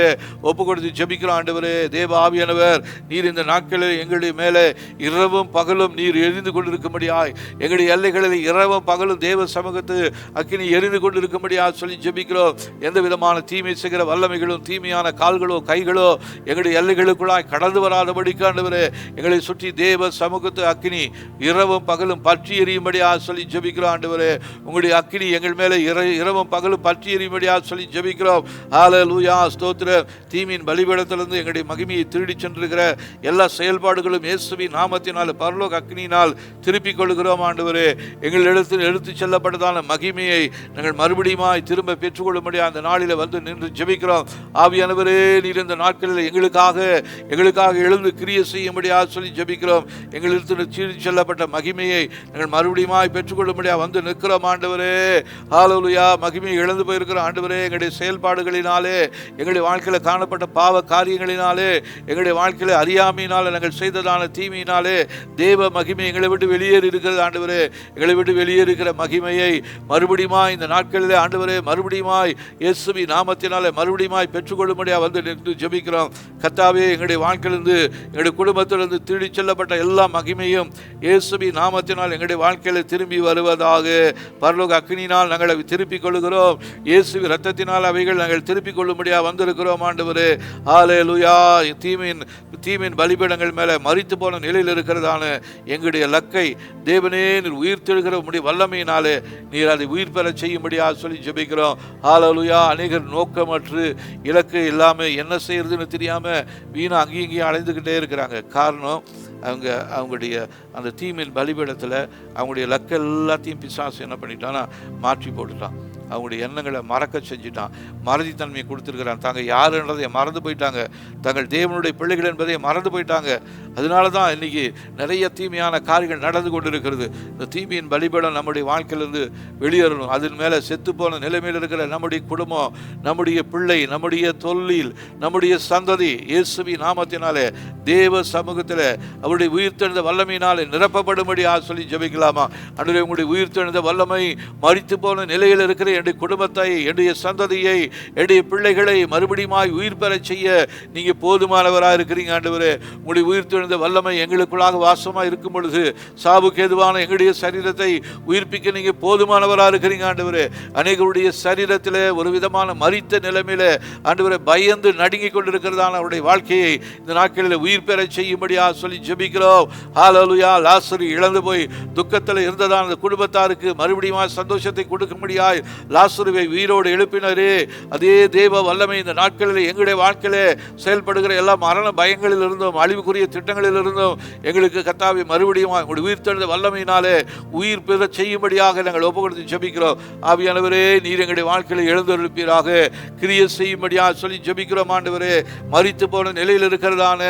ஒப்பு கொடுத்து ஜெபிக்கிறோம் ஆண்டவரே. தேவ ஆவியானவர் நீர் இந்த நாட்களில் எங்களுடைய மேலே இரவும் பகலும் நீர் எரிந்து கொண்டிருக்கும்படியாய், எங்களுடைய எல்லைகளில் இரவும் பகலும் தேவ சமூகத்து அக்கினி எரிந்து கொண்டிருக்கும்படியாக சொல்லி ஜெபிக்கிறோம். எந்த விதமான தீமை செய்கிற வல்லமைகளும் தீமையான கால்களோ கைகளோ எங்களுடைய எல்லைகளுக்குள்ளாய் கடந்து வராதபடிக்கு ஆண்டவரே எங்களை சுற்றி தேவ சமூகத்து அக்கினி இரவும் பகலும் பற்றி எரியும்படியாக சொல்லி ஜெபிக்கிறோம் ஆண்டவரே. உங்களுடைய அக்கினி எங்கள் மேலே இரவும் பகலும் பற்றி எரியும்படியாக சொல்லி ஜெபிக்கிறோம். ஹல்லேலூயா ஸ்தோத்திரம். தீமையின் பலிபீடத்திலிருந்து எங்களுடைய மகிமையை திருடி சென்றிருக்கிற எல்லா செயல்பாடுகளும் இயேசுவின் நாமத்தினால் பரலோக அக்கினியினால் திருப்பிக் கொள்கிறோம் ஆண்டவரே. எங்கள் எடுத்து செல்லப்பட்டதான மகிமையை நாங்கள் மறுபடியுமாய் திரும்ப பெற்றுக்கொள்ளும்படியாக அந்த நாளில் வந்து நின்று ஜெபிக்கிறோம். ஆவியானவரே நீர் இந்த நாட்களில் எங்களுக்காக எழுந்து கிரியை செய்யும்படியாக சொல்லி ஜெபிக்கிறோம். எங்களிடத்தில் திருடி செல்லப்பட்ட மகிமையை நாங்கள் மறுபடியுமாய் பெற்றுக்கொள்ளும்படியாக வந்து நிற்கிறோம் ஆண்டவரே. ஹல்லேலூயா. மகிமையை இழந்து போயிருக்கிற ஆண்டவரே, எங்களுடைய செயல்பாடுகளினாலே எங்களுடைய வாழ்க்கையில் காணப்பட்ட பாவ காரியங்களினாலே எங்களுடைய வாழ்க்கையில் அறியாமையினாலே நாங்கள் செய்ததான தீமையினாலே தேவ மகிமை எங்களை விட்டு வெளியேறி இருக்கிறது ஆண்டவரே. எங்களை விட்டு வெளியேறுகிற மகிமையை மறுபடியுமாய் இந்த நாட்களிலே ஆண்டவரே மறுபடியுமாய் இயேசுவின் நாமத்தினாலே மறுபடியுமாய் பெற்றுக்கொள்ளும்படியாக வந்து நின்று ஜெபிக்கிறோம். கர்த்தாவே எங்களுடைய வாழ்க்கையிலிருந்து எங்களுடைய குடும்பத்திலிருந்து திருடி செல்லப்பட்ட எல்லா மகிமையும் இயேசுவின் நாமத்தினால் எங்களுடைய வாழ்க்கையில் திரும்பி வருவதாக. பரலோக அக்கினியினால் நாங்கள் திருப்பிக் கொள்கிறோம். இயேசுவின் இரத்தத்தினால் அவைகள் நாங்கள் திருப்பிக் கொள்ளும்படியாக வந்திருக்கிறோம் ஆண்டவரே. ஹல்லேலூயா. தீமின் பலிபீடங்கள் மேலே மரித்து போன நிலையில் இருக்கிறதான எங்களுடைய லக்கை தேவனே நீர் உயிர்த்தெழுகிற உம்முடைய வல்லமையினாலே நீர் அதை உயிர் பெற செய்யும்படியாக சொல்லி ஜெபிக்கிறோம். ஹல்லேலூயா. அநேகர் நோக்கமற்று இலக்கு இல்லாமல் என்ன செய்யறதுன்னு தெரியாமல் வீணா அங்கேயும் இங்கேயும் அலைந்துக்கிட்டே இருக்கிறாங்க. காரணம் அவங்களுடைய அந்த தீமின் பலிபீடத்தில் அவங்களுடைய லக்க எல்லாத்தையும் பிசாசு என்ன பண்ணிட்டான்னா மாற்றி போட்டுட்டான். அவங்களுடைய எண்ணங்களை மறக்க செஞ்சுட்டான். மறதித்தன்மையை கொடுத்துருக்கிறான். தாங்கள் யாருன்றதை மறந்து போயிட்டாங்க. தங்கள் தேவனுடைய பிள்ளைகள் என்பதை மறந்து போயிட்டாங்க. அதனால தான் இன்றைக்கி நிறைய தீமையான காரியங்கள் நடந்து கொண்டிருக்கிறது. இந்த தீமையின் பலிபீடம் நம்முடைய வாழ்க்கையிலிருந்து வெளியேறணும். அதன் மேலே செத்துப்போன நிலைமையில் இருக்கிற நம்முடைய குடும்பம், நம்முடைய பிள்ளை, நம்முடைய தொழில், நம்முடைய சந்ததி இயேசுவின் நாமத்தினாலே தேவ சமூகத்தில் அவருடைய உயிர்த்தெழுந்த வல்லமையினாலே நிரப்பப்படும்படியாக சொல்லி ஜெபிக்கலாமா? அன்றைய உங்களுடைய உயிர்த்தெழுந்த வல்லமை மரித்து போன நிலையில் இருக்கிற என்னுடைய குடும்பத்தை, என்னுடைய சந்ததியை, என்னுடைய பிள்ளைகளை மறுபடியுமாய் உயிர் பெற செய்ய நீங்கள் போதுமானவராக இருக்கிறீங்க ஆண்டவரே. உங்களுடைய உயிர்த்தெழுந்த வல்லமை எங்களுக்குள்ளாக வாசமாக இருக்கும் பொழுது சாவுக்கு ஏதுவான எங்களுடைய சரீரத்தை உயிர்ப்பிக்க நீங்கள் போதுமானவராக இருக்கிறீங்க ஆண்டவரே. அநேகருடைய சரீரத்தில் ஒரு விதமான மரித்த நிலைமையில ஆண்டவரை பயந்து நடுங்கி கொண்டிருக்கிறதான அவருடைய வாழ்க்கையை இந்த நாட்களில் உயிர் பெற செய்யும்படியாக சொல்லி ஜெபிக்கிறோம். ஹல்லேலூயா. லாசரு இழந்து போய் துக்கத்தில் இருந்ததான அந்த குடும்பத்தாருக்கு மறுபடியும் சந்தோஷத்தை கொடுக்கும்படியாய் லாசருவை உயிரோடு எழுப்பினரே. அதே தேவ வல்லமை இந்த நாட்களில் எங்களுடைய வாழ்க்கையிலே செயல்படுகிற எல்லா மரண பயங்களில் இருந்தும் அழிவுக்குரிய திட்டங்களில் இருந்தும் எங்களுக்கு கர்த்தாவே மறுபடியும் உங்களுடைய உயிர்த்தெழுந்த வல்லமையினாலே உயிர் பெற செய்யும்படியாக நாங்கள் ஒப்பு கொடுத்து ஜெபிக்கிறோம். ஆவியானவரே நீர் எங்களுடைய வாழ்க்கையில் எழுந்தருள்வீராக, கிரியை செய்யும்படியாக சொல்லி ஜெபிக்கிறோம் ஆண்டவரே. மரித்து போன நிலையில் இருக்கிறதான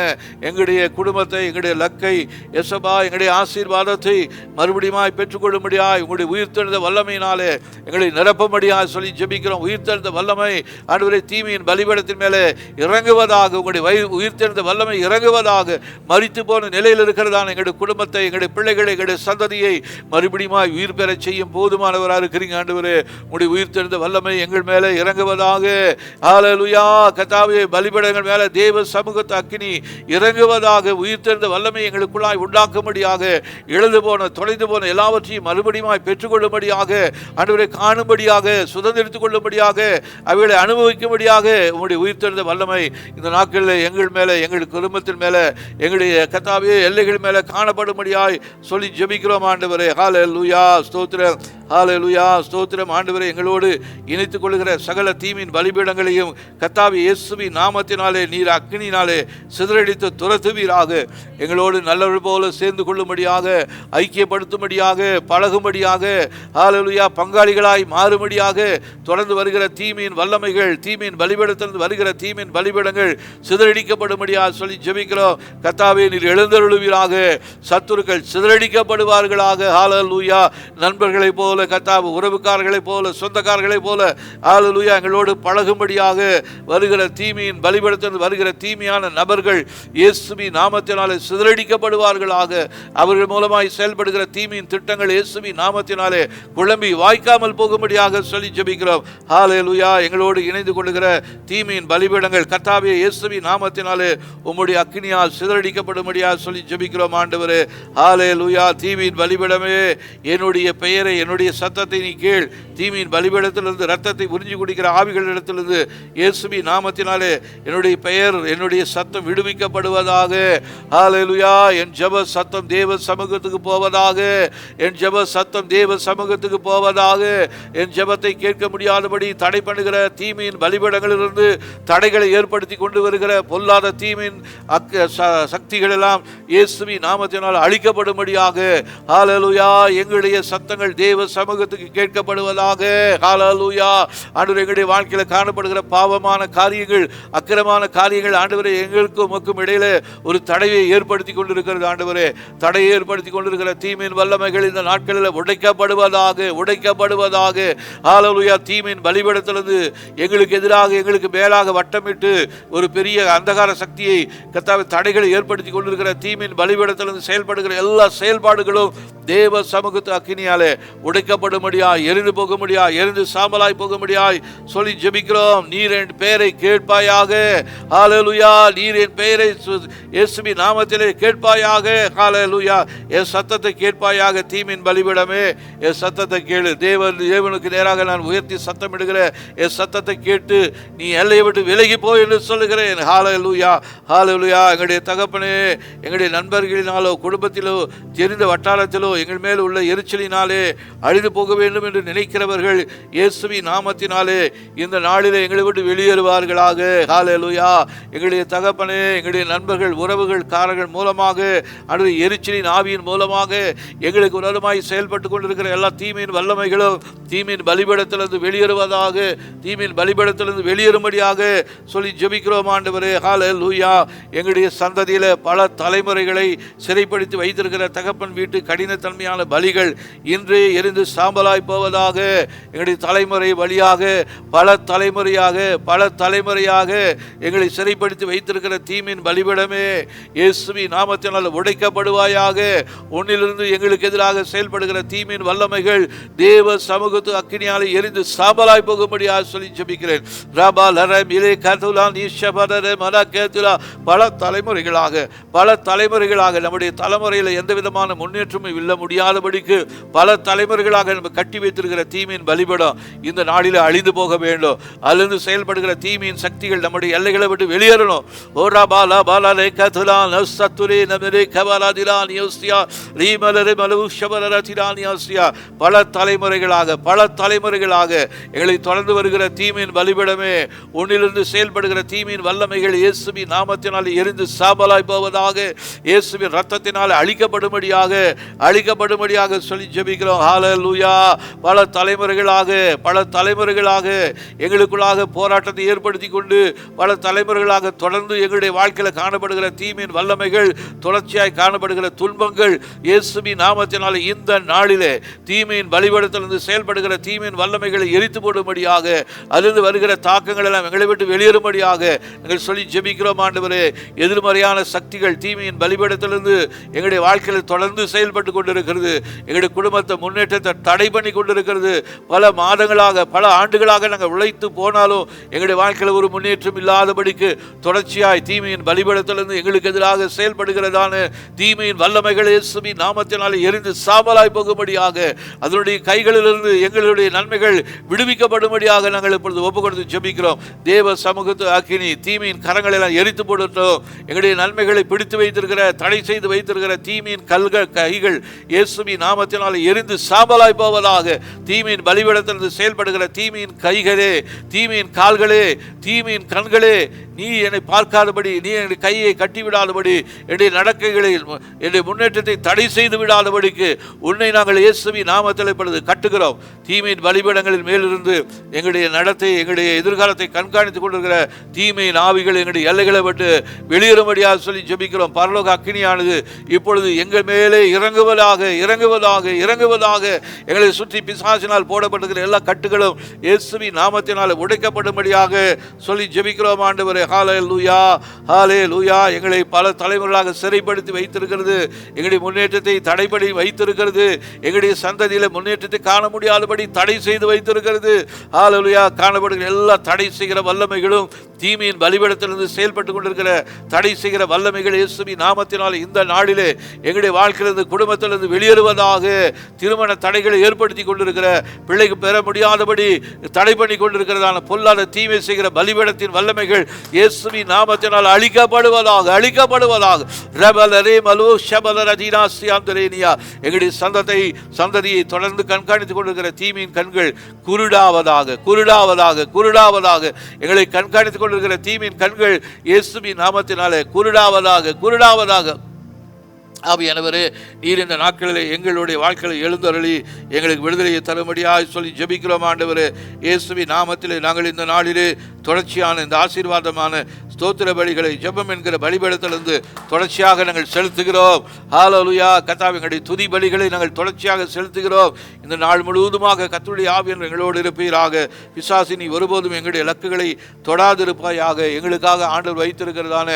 எங்களுடைய குடும்பத்தை, எங்களுடைய லக்கை எசபா எங்களுடைய ஆசீர்வாதத்தை மறுபடியும் பெற்றுக்கொள்ளும்படியாய் உங்களுடைய உயிர்த்தெழுந்த வல்லமையினாலே எங்களை நிரப்பும்படியாக சொல்லி ஜெபிக்கிறோம். உயிர்த்தெழுந்த வல்லமை ஆண்டவரே தீமையின் பலிபீடத்தின் மேலே இறங்குவதாக, உங்களுடைய உயிர்த்தெழுந்த வல்லமை இறங்குவதாக. மரித்து போன நிலையில் இருக்கிறதான எங்களுடைய குடும்பத்தை, எங்களுடைய பிள்ளைகளை, எங்களுடைய சந்ததியை மறுபடியும் உயிர் பெற செய்யும் போதுமானவராக இருக்கிறீங்க ஆண்டவரே. உங்களுடைய உயிர்த்தெழுந்த வல்லமை எங்கள் மேலே இறங்குவதாக. ஹல்லேலூயா. கர்த்தாவே பலிபீடங்கள் மேலே தேவ சமூகத்து அக்கினி இறங்குவதாக. உயிர்த்தெழுந்த வல்லமை எங்களுக்குள்ளாய் உண்டாக்கும்படியாக, எழுந்து போன தொலைந்து போன எல்லாவற்றையும் மறுபடியும் பெற்றுக்கொள்ளும்படியாக, ஆண்டவரை காணும்படியாக, சுதந்திரித்துக் கொள்ளும்படியாக, அவைகளை அனுபவிக்கும்படியாக உங்களுடைய உயிர்த்தெழுந்த வல்லமை இந்த நாட்களில் எங்கள் மேலே, எங்கள் குடும்பத்தின் மேலே, எங்களுடைய கர்த்தாவே எல்லைகள் மேலே காணப்படும்படியாய் சொல்லி ஜெபிக்கிறோம் ஆண்டவரே. ஹல்லேலூயா. ஸ்தோத்திரம். ஹல்லேலூயா. ஸ்தோத்திரம் ஆண்டவரே. எங்களோடு இணைத்துக் கொள்கிற சகல தீமின் பலிபீடங்களையும் கர்த்தாவே இயேசுவின் நாமத்தினாலே நீர் அக்கினியினாலே சிதறடித்து துரத்துவீராக. எங்களோடு நல்லவர்கள் போல சேர்ந்து கொள்ளும்படியாக, ஐக்கியப்படுத்தும்படியாக, பழகும்படியாக, ஹல்லேலூயா, பங்காளிகளாய் மாறும்படியாக தொடர்ந்து வருகிற தீமின் வல்லமைகள், தீமின் பலிபீடத்திலிருந்து வருகிற தீமின் பலிபீடங்கள் சிதறடிக்கப்படும்படியாக சொல்லி ஜெபிக்கிறோம். கர்த்தாவே நீர் எழுந்தருளுவீராக. சத்துருக்கள் சிதறடிக்கப்படுவார்களாக. ஹல்லேலூயா. நண்பர்களைப் போல கர்த்தாவே, உறவுக்காரர்களைப் போல, சொந்தக்காரர்களைப் போல ஹல்லேலூயா எங்களோடு பழகும்படியாக வருகிற தீமியின் பலிபீடத்திலிருந்து வருகிற தீமையான நபர்கள் இயேசுவின் நாமத்தினாலே சிதறடிக்கப்படுவார்களாக. அவர்கள் மூலமாய் செயல்படுகிற தீமையின் திட்டங்கள் இயேசுவின் நாமத்தினாலே குழம்பி வாய்க்காமல் போகும்படியாக சொல்லி ஜெபிக்கிறோம். ஹல்லேலூயா. எங்களோடு இணைந்து கொள்ளுகிற தீமையின் பலிபீடங்கள் கர்த்தாவே இயேசுவின் நாமத்தினாலே உம்முடைய அக்கினியால் சிதறடிக்கப்படும்படியாக சொல்லி ஜெபிக்கிறோம் ஆண்டவரே. ஹல்லேலூயா. தீமையின் பலிபீடமே, என்னுடைய பெயரை, என்னுடைய சத்தத்தை நீ கேள். தீமையின் பலிபீடத்திலிருந்து ரத்தத்தை உறிஞ்சி குடிக்கிற ஆவிகளிடத்திலிருந்து இயேசுவின் நாமத்தினாலே என்னுடைய பெயர், என்னுடைய சத்தம் விடுவிக்கப்படுவதாக. ஹல்லேலூயா. என் ஜெப சத்தம் தேவ சமூகத்துக்கு போவதாக. என் ஜெப சத்தம் தேவ சமூகத்துக்கு போவதாக. என் ஜெபத்தை கேட்க முடியாதபடி தடை பண்ணுகிற தீமையின் பலிபீடங்களிலிருந்து தடைகளை ஏற்படுத்தி கொண்டு வருகிற பொல்லாத தீமையின் சக்திகள் எல்லாம் இயேசுவின் நாமத்தினால் அழிக்கப்படும்படியாக. ஹல்லேலூயா. எங்களுடைய சத்தங்கள் தேவ சமூகத்துக்கு கேட்கப்படுவதாக. ஹல்லேலூயா. ஆண்டவரே, எங்களுடைய வாழ்க்கையில் காணப்படுகிற பாவமான காரியங்கள், அக்கிரமான காரியங்கள் ஆண்டவரே எங்களுக்கும் உமக்கும் இடையில ஒரு தடையை ஏற்படுத்தி கொண்டிருக்கிறது. ஆண்டவரே, தடையை ஏற்படுத்தி கொண்டிருக்கிற தீமையின் வல்லமைகள் இந்த நாட்களில் உடைக்கப்படுவதாக, உடைக்கப்படுவதாக. ஹல்லேலூயா. தீமையின் பலிபீடத்திலிருந்து எங்களுக்கு எதிராக, எங்களுக்கு மேலாக வட்டமிட்டு ஒரு பெரிய அந்தகார சக்தியை கர்த்தாவே தடைகளை ஏற்படுத்தி கொண்டிருக்கிற தீமையின் பலிபீடத்திலிருந்து செயல்படுகிற எல்லா செயல்பாடுகளும் தேவ சமூகத்து அக்கினியாலே உடைக்கப்படும்படியாய், எரிந்து போகும்படியாய், எரிந்து சாம்பலாய் போகும்படியாய் சொல்லி ஜெபிக்கிறோம். நீர் என் பெயரை கேட்பாயாக. ஹல்லேலூயா. நீர் என் பெயரை இயேசுவின் நாமத்திலே கேட்பாயாக. ஹல்லேலூயா. என் சத்தத்தை கேட்பாயாக. தீமின் பலிபீடமே, என் சத்தத்தை கேளு. தேவனுக்கு நேராக நான் உயர்த்தி சத்தமிடுகிற என் சத்தத்தை கேட்டு நீ எல்லையை விட்டு விலகி போ என்று சொல்லுகிறேன். ஹல்லேலூயா. ஹல்லேலூயா. எங்களுடைய தகப்பனே, எங்களுடைய நண்பர்களினாலோ, குடும்பத்திலோ, தெரிந்த வட்டாரத்திலோ எங்கள் மேல் உள்ள எரிச்சலினாலே அழிந்து போக வேண்டும் என்று நினைக்கிறவர்கள் இயேசுவின் நாமத்தினாலே இந்த நாளிலே எங்களை விட்டு வெளியேறுவார்களாக. ஹல்லேலூயா. எங்களுடைய தகப்பனே, எங்களுடைய நண்பர்கள், உறவுகள், காரர்கள் மூலமாக, அல்லது எரிச்சலின் ஆவியின் மூலமாக எங்களுக்கு உணர்மாய் செயல்பட்டு கொண்டிருக்கிற எல்லா தீமையின் வல்லமைகளும் தீமையின் பலிபீடத்திலிருந்து வெளியேறுவதாக, தீமையின் பலிபீடத்திலிருந்து வெளியேறும்படியாக சொல்லி ஜெபிக்கிறோம் ஆண்டவரே. ஹல்லேலூயா. எங்களுடைய சந்ததியில பல தலைமுறைகளை சிறைப்படுத்தி வைத்திருக்கிற தகப்பன் வீட்டு கடினத்தன்மையான பலிகள் இன்றே எரிந்து சாம்பலாய் போவதாக. எங்களுடைய தலைமுறை வழியாக பல தலைமுறையாக எங்களை சிறைப்படுத்தி வைத்திருக்கிற தீமின் பலிபீடமே, இயேசுவின் நாமத்தினால் உடைக்கப்படுவாயாக. ஒன்னிலிருந்து எங்களுக்கு எதிராக செயல்படுகிற தீமின் வல்லமைகள் தேவ சமூகத்து அக்கினியாலே எரிந்து சாம்பலாய் போகும்படியாக சொல்லி ஜெபிக்கிறேன். பல தலைமுறைகளாக நம்முடைய தலைமுறையில் எந்த விதமான முன்னேற்றமும் இல்ல முடியாதபடிக்கு பல தலைமுறைகளாக நம்ம கட்டி வைத்திருக்கிற தீமையின் பலிபீடம் இந்த நாளில் அழிந்து போக வேண்டும். அதிலிருந்து செயல்படுகிற தீமையின் சக்திகள் நம்முடைய எல்லைகளை விட்டு வெளியேறணும். பல தலைமுறைகளாக எங்களை தொடர்ந்து வருகிற தீமையின் பலிபீடமே, ஒன்னிலிருந்து செயல்படுகிற தீமையின் வல்லமைகள் இயேசுவின் நாமத்தினால் எரிந்து சாம்பலாய் போவதாக. இயேசுவின் ரத்தத்தினால் அழிக்கப்படும்படியாக சொல்லி ஜெபிக்கிறோம். ஹல்லேலூயா. பல தலைமுறைகளாக எங்களுக்குள்ளாக போராட்டத்தை ஏற்படுத்தி கொண்டு பல தலைமுறைகளாக தொடர்ந்து எங்களுடைய வாழ்க்கையில் காணப்படுகிற தீமையின் வல்லமைகள், தொடர்ச்சியாய் காணப்படுகிற துன்பங்கள் இயேசுவின் நாமத்தினால் இந்த நாளிலே தீமையின் பலிபீடத்திலிருந்து செயல்படுகிற தீமையின் வல்லமைகளை எரித்து போடும்படியாக, அதிலிருந்து வருகிற தாக்கங்கள் எல்லாம் எங்களை விட்டு வெளியேறும்படியாக எங்கள் சொல்லி ஜெபிக்கிறோம் ஆண்டவரே. எதிர்மறையான சக்திகள் தீமையின் பலிபீடத்திலிருந்து எங்களுடைய வாழ்க்கையில் தொடர்ந்து செயல்பட்டு கொண்டிருக்கிறது. எங்களுடைய குடும்பத்தை முன்னேற்றத்தை தடை பண்ணி கொண்டிருக்கிறது. பல மாதங்களாக, பல ஆண்டுகளாக நாங்கள் உழைத்து போனாலும் எங்களுடைய வாழ்க்கையில் ஒரு முன்னேற்றம் இல்லாதபடிக்கு தொடர்ச்சியாய் தீமையின் பலிபீடத்திலிருந்து எங்களுக்கு எதிராக செயல்படுகிறதான தீமையின் வல்லமைகள் இயேசுவின் நாமத்தினால் எரிந்து சாம்பலாய் போகும்படியாக, அதனுடைய கைகளிலிருந்து எங்களுடைய நன்மைகள் விடுவிக்கப்படும்படியாக நாங்கள் இப்பொழுது ஒப்பு கொடுத்து ஜெபிக்கிறோம். தேவ சமூகத்து அக்கினி தீமையின் கரங்களை எல்லாம் எரித்து போடுகிறோம். எங்களுடைய நன்மைகளை பிடித்து வைத்திருக்கிற, தடை செய்து வைத்திருக்கிற தீமையின் கைகள் இயேசுவின் நாமத்தினால் எரிந்து சாம்பலாய் போவதாக. தீமையின் பலிபீடத்திலிருந்து செயல்படுகிற தீமையின் கைகளே, தீமையின் கால்களே, தீமையின் கண்களே, நீ என்னை பார்க்காதபடி, நீ என்னுடைய கையை கட்டிவிடாதபடி, என்னுடைய நடக்கைகளில் என்னுடைய முன்னேற்றத்தை தடை செய்து விடாதபடிக்கு உன்னை நாங்கள் இயேசுவின் நாமத்தில் இப்பொழுது கட்டுகிறோம். தீமையின் பலிபீடங்களின் மேலிருந்து எங்களுடைய நடத்தை, எங்களுடைய எதிர்காலத்தை கண்காணித்துக் கொண்டிருக்கிற தீமையின் ஆவிகள் எங்களுடைய எல்லைகளை விட்டு வெளியேறும்படியாக சொல்லி ஜெபிக்கிறோம். பரலோக அக்கினியானது இப்பொழுது எங்கள் மேலே இறங்குவதாக, இறங்குவதாக, இறங்குவதாக. எங்களை சுற்றி பிசாசினால் போடப்பட்டிருக்கிற எல்லா கட்டுகளும் இயேசுவின் நாமத்தினால் உடைக்கப்படும்படியாக சொல்லி ஜெபிக்கிறோம். ஆண்டவரே, ஹல்லேலூயா, ஹல்லேலூயா. எங்களை பல தலைமுறைகளாக சிறைப்படுத்தி வைத்திருக்கிறது, எங்களுடைய முன்னேற்றத்தை தடைபடி வைத்திருக்கிறது, எங்களுடைய சந்ததியில முன்னேற்றத்தை காண முடியாதபடி தடை செய்து வைத்திருக்கிறது. ஹல்லேலூயா. காணப்படுகிற எல்லா தடை செய்கிற வல்லமைகளும், தீமையின் பலிபீடத்திலிருந்து செயல்பட்டு கொண்டிருக்கிற தடை செய்கிற வல்லமைகள் இயேசுவின் நாமத்தினால் இந்த நாளிலே எங்களுடைய வாழ்க்கையிலிருந்து, குடும்பத்திலிருந்து வெளியேறுவதாக. திருமண தடைகளை ஏற்படுத்தி கொண்டிருக்கிற, பிள்ளைக்கு பெற முடியாதபடி தடை பண்ணி கொண்டிருக்கிறதான பொல்லாத தீமை செய்கிற பலிபீடத்தின் வல்லமைகள் இயேசுவின் நாமத்தினால் அழிக்கப்படுவதாக, அழிக்கப்படுவதாக. எங்களுடைய சந்ததியை தொடர்ந்து கண்காணித்துக் கொண்டிருக்கிற தீமையின் கண்கள் குருடாவதாக, குருடாவதாக, குருடாவதாக. எங்களை கண்காணித்துக் கொண்டிருக்கிற தீமையின் கண்கள் இயேசுவின் நாமத்தினாலே குருடாவதாக, குருடாவதாக. ஆவியானவரே, நீர் இந்த நாட்களிலே எங்களுடைய வாழ்க்கையை எழுந்தருளி எங்களுக்கு விடுதலையை தரும்படியாக சொல்லி ஜெபிக்கிறோம். ஆண்டவரே, இயேசுவின் நாமத்திலே நாங்கள் இந்த நாளிலே தொடர்ச்சியான இந்த ஆசீர்வாதமான ஸ்தோத்திர பலிகளை ஜெபம் என்கிற பலிபீடத்திலிருந்து தொடர்ச்சியாக நாங்கள் செலுத்துகிறோம். ஹல்லேலூயா. கர்த்தாவே, எங்களுடைய துதி பலிகளை நாங்கள் தொடர்ச்சியாக செலுத்துகிறோம். இந்த நாள் முழுவதுமாக கர்த்தருடைய ஆவியானவர் எங்களோடு இருப்பீராக. பிசாசு நீ ஒருபோதும் எங்களுடைய இலக்குகளை தொடாதிருப்பாயாக. எங்களுக்காக ஆண்டவர் வைத்திருக்கிறதான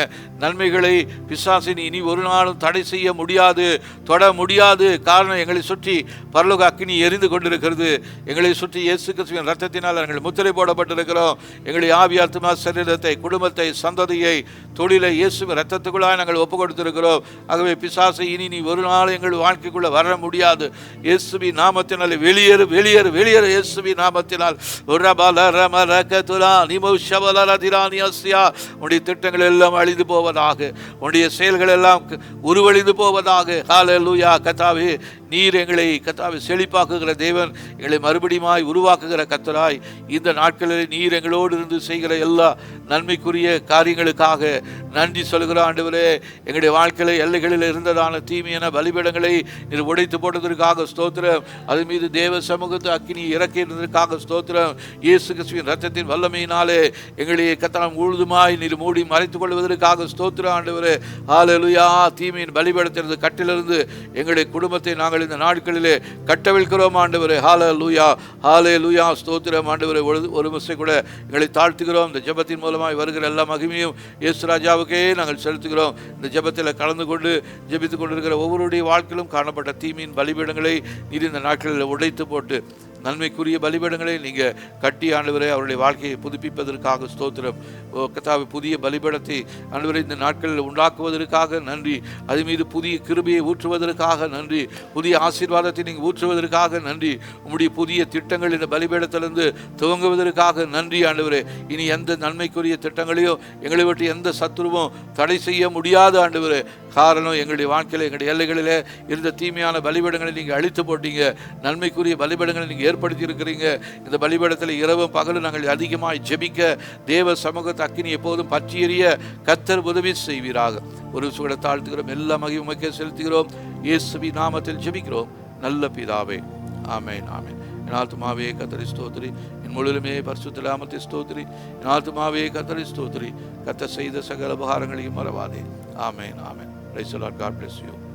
நன்மைகளை பிசாசு நீ இனி ஒரு நாளும் தடை செய்ய முடியாது, தொட முடியாது. காரணம், எங்களை சுற்றி பரலோக அக்கினி எரிந்து கொண்டிருக்கிறது. எங்களை சுற்றி இயேசு கிறிஸ்துவின் ரத்தத்தினால் நாங்கள் முத்திரை போடப்பட்டிருக்கிறோம். எங்களுடைய ஆவி, ஆத்துமா, சரீரத்தை, குடும்பத்தை, சந்ததியை, தொழிலை இயேசுவின் ரத்தத்துக்குள்ளாக நாங்கள் ஒப்பு கொடுத்திருக்கிறோம். ஆகவே பிசாசை இனி நீ ஒரு நாள் எங்கள் வாழ்க்கைக்குள்ள வர முடியாது. இயேசுவின் நாமத்தினால் வெளியேறு, வெளியேறு, வெளியேறு. இயேசுவின் நாமத்தினால் உன்னுடைய திட்டங்கள் எல்லாம் அழிந்து போவதாக, உன்னுடைய செயல்கள் எல்லாம் உருவழிந்து போவதாக. ஹல்லேலூயா. கர்த்தாவே, நீர் எங்களை கர்த்தாவே செழிப்பாக்குகிற தேவன், எங்களை மறுபடியுமாய் உருவாக்குகிற கர்த்தராய் இந்த நாட்களில் நீர் எங்களோடு இருந்து செய்கிற எல்லா நன்மைக்குரிய காரியங்களுக்காக நன்றி சொல்கிற ஆண்டவரே. எங்களுடைய வாழ்க்கையில் எல்லைகளில் இருந்ததான தீமையான பலிபீடங்களை நீர் உடைத்து போட்டதற்காக ஸ்தோத்திரம். அது மீது தேவ சமூகத்து அக்கினி இறக்கியதற்காக ஸ்தோத்திரம். இயேசு கிறிஸ்துவின் ரத்தத்தின் வல்லமையினாலே எங்களை கர்த்தர் முழுதுமாய் நீர் மூடி மறைத்துக் கொள்வதற்காக ஸ்தோத்திரம் ஆண்டவரே. ஹல்லேலூயா. தீமையின் பலிபீடத்திலிருந்து கட்டிலிருந்து எங்களுடைய குடும்பத்தை நாங்கள் இந்த நாட்களிலே கட்டவிழ்கிறோம் ஆண்டவரே. ஹல்லேலூயா, ஹல்லேலூயா. ஸ்தோத்திரம் ஆண்டவரே. ஒரு முறை கூட எங்களை தாழ்த்துகிறோம். இந்த ஜெபத்தின் மூலமாய் வருகிற எல்லா மகிமையும் இயேசு ராஜாவுக்கே நாங்கள் செலுத்துகிறோம். இந்த ஜெபத்தில் கலந்து கொண்டு ஜெபித்துக் கொண்டிருக்கிற ஒவ்வொருடைய வாழ்க்கையிலும் காணப்பட்ட தீமையின் பலிபீடங்களை நீர் இந்த நாட்களில் உடைத்து போட்டு நன்மைக்குரிய பலிபீடங்களை நீங்கள் கட்டி ஆண்டவரே அவருடைய வாழ்க்கையை புதுப்பிப்பதற்காக ஸ்தோத்திரம். கர்த்தாவே, புதிய பலிபீடத்தை ஆண்டவரே இந்த நாட்களில் உண்டாக்குவதற்காக நன்றி. அது மீது புதிய கிருபையை ஊற்றுவதற்காக நன்றி. புதிய ஆசீர்வாதத்தை நீங்கள் ஊற்றுவதற்காக நன்றி. உங்களுடைய புதிய திட்டங்கள் இந்த பலிபீடத்திலிருந்து துவங்குவதற்காக நன்றி ஆண்டவரே. இனி எந்த நன்மைக்குரிய திட்டங்களையோ எங்களை விட்டு எந்த சத்துருவும் தடை செய்ய முடியாது ஆண்டவரே. காரணம், எங்களுடைய வாழ்க்கையில் எங்களுடைய எல்லைகளில் இருந்த தீமையான பலிபீடங்களை நீங்கள் அழித்து போட்டீங்க. நன்மைக்குரிய பலிபீடங்களை நீங்கள் ஏற்படுத்தி இருக்கிறீங்க. இந்த பலிபீடத்தில் இரவும் பகலும் நாங்கள் அதிகமாக ஜெபிக்க தேவ சமூகத்தை அக்கினி எப்போதும் பற்றி எறிய கர்த்தர் உதவி செய்வீராக. ஒரு சுகட தாழ்த்துகிறோம். எல்லா மகிமைக்கே செலுத்துகிறோம். இயேசுவின் நாமத்தில் ஜெபிக்கிறோம் நல்ல பிதாவே. ஆமென், ஆமென். என் ஆத்துமாவே கர்த்தரை ஸ்தோத்திரி, என் முழுமே பரிசுத்த நாமத்தை ஸ்தோத்திரி. என் ஆத்துமாவே கர்த்தரை ஸ்தோத்திரி, கர்த்தர் செய்த சகல உபகாரங்களையும் மறவாதே. ஆமென், ஆமென். Praise the Lord. God bless you.